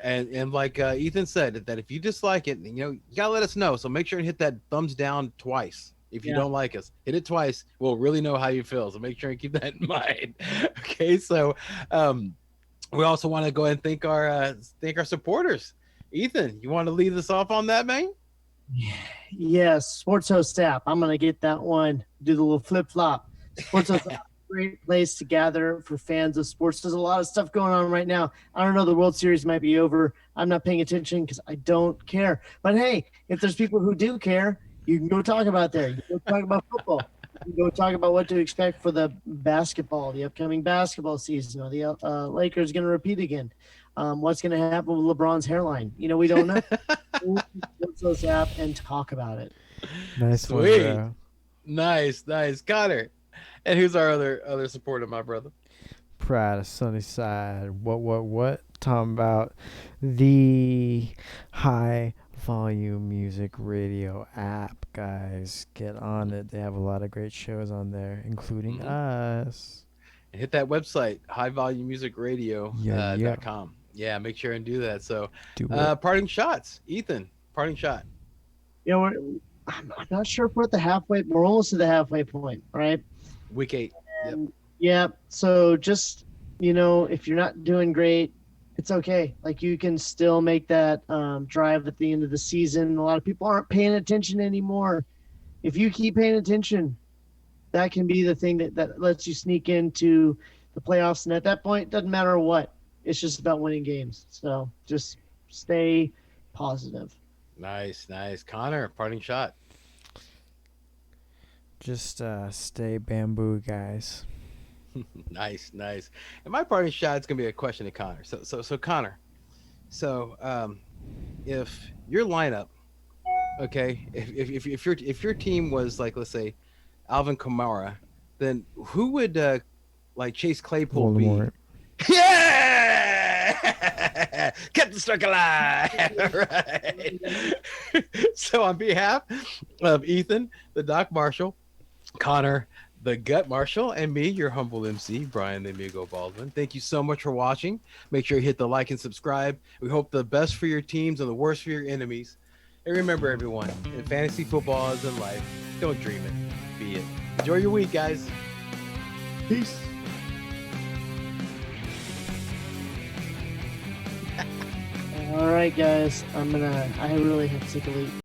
And like Ethan said, that if you dislike it, you gotta let us know. So make sure and hit that thumbs down twice. If you don't like us, hit it twice. We'll really know how you feel. So make sure and keep that in mind. Okay. So we also want to go ahead and thank our supporters. Ethan, you want to lead us off on that, man? Yes, Sports Host app. I'm gonna get that one. Do the little flip flop. Sports Host app, great place to gather for fans of sports. There's a lot of stuff going on right now. I don't know. The World Series might be over. I'm not paying attention because I don't care. But hey, if there's people who do care, you can go talk about there. You can go talk about football. You can go talk about what to expect for the upcoming basketball season. Are the Lakers going to repeat again? What's going to happen with LeBron's hairline? We don't know. Let's those app and talk about it. Nice. Sweet. One, Nice. Connor. And who's our other supporter, my brother? Pride of Sunnyside. What? Talking about the high volume music radio app, guys. Get on it. They have a lot of great shows on there, including us. And hit that website, highvolumemusicradio.com. Yeah, make sure and do that. So, parting shots, Ethan. Parting shot. I'm not sure if we're at the halfway. We're almost to the halfway point, right? Week 8. Yep. Yeah. So just if you're not doing great, it's okay. Like you can still make that drive at the end of the season. A lot of people aren't paying attention anymore. If you keep paying attention, that can be the thing that lets you sneak into the playoffs. And at that point, it doesn't matter what. It's just about winning games. So just stay positive. Nice. Connor, parting shot. Just stay bamboo, guys. Nice. And my parting shot is gonna be a question to Connor. So Connor, if your lineup, okay, if your team was like, let's say, Alvin Kamara, then who would Chase Claypool Voldemort. be? Yeah, kept the streak alive. Right. So on behalf of Ethan, the Doc Marshall, Connor, the Gut Marshall, and me, your humble MC, Brian the Amigo Baldwin. Thank you so much for watching. Make sure you hit the like and subscribe. We hope the best for your teams and the worst for your enemies. And remember, everyone, in fantasy football as in life, don't dream it, be it. Enjoy your week, guys. Peace. All right, guys. I really have to take a leap.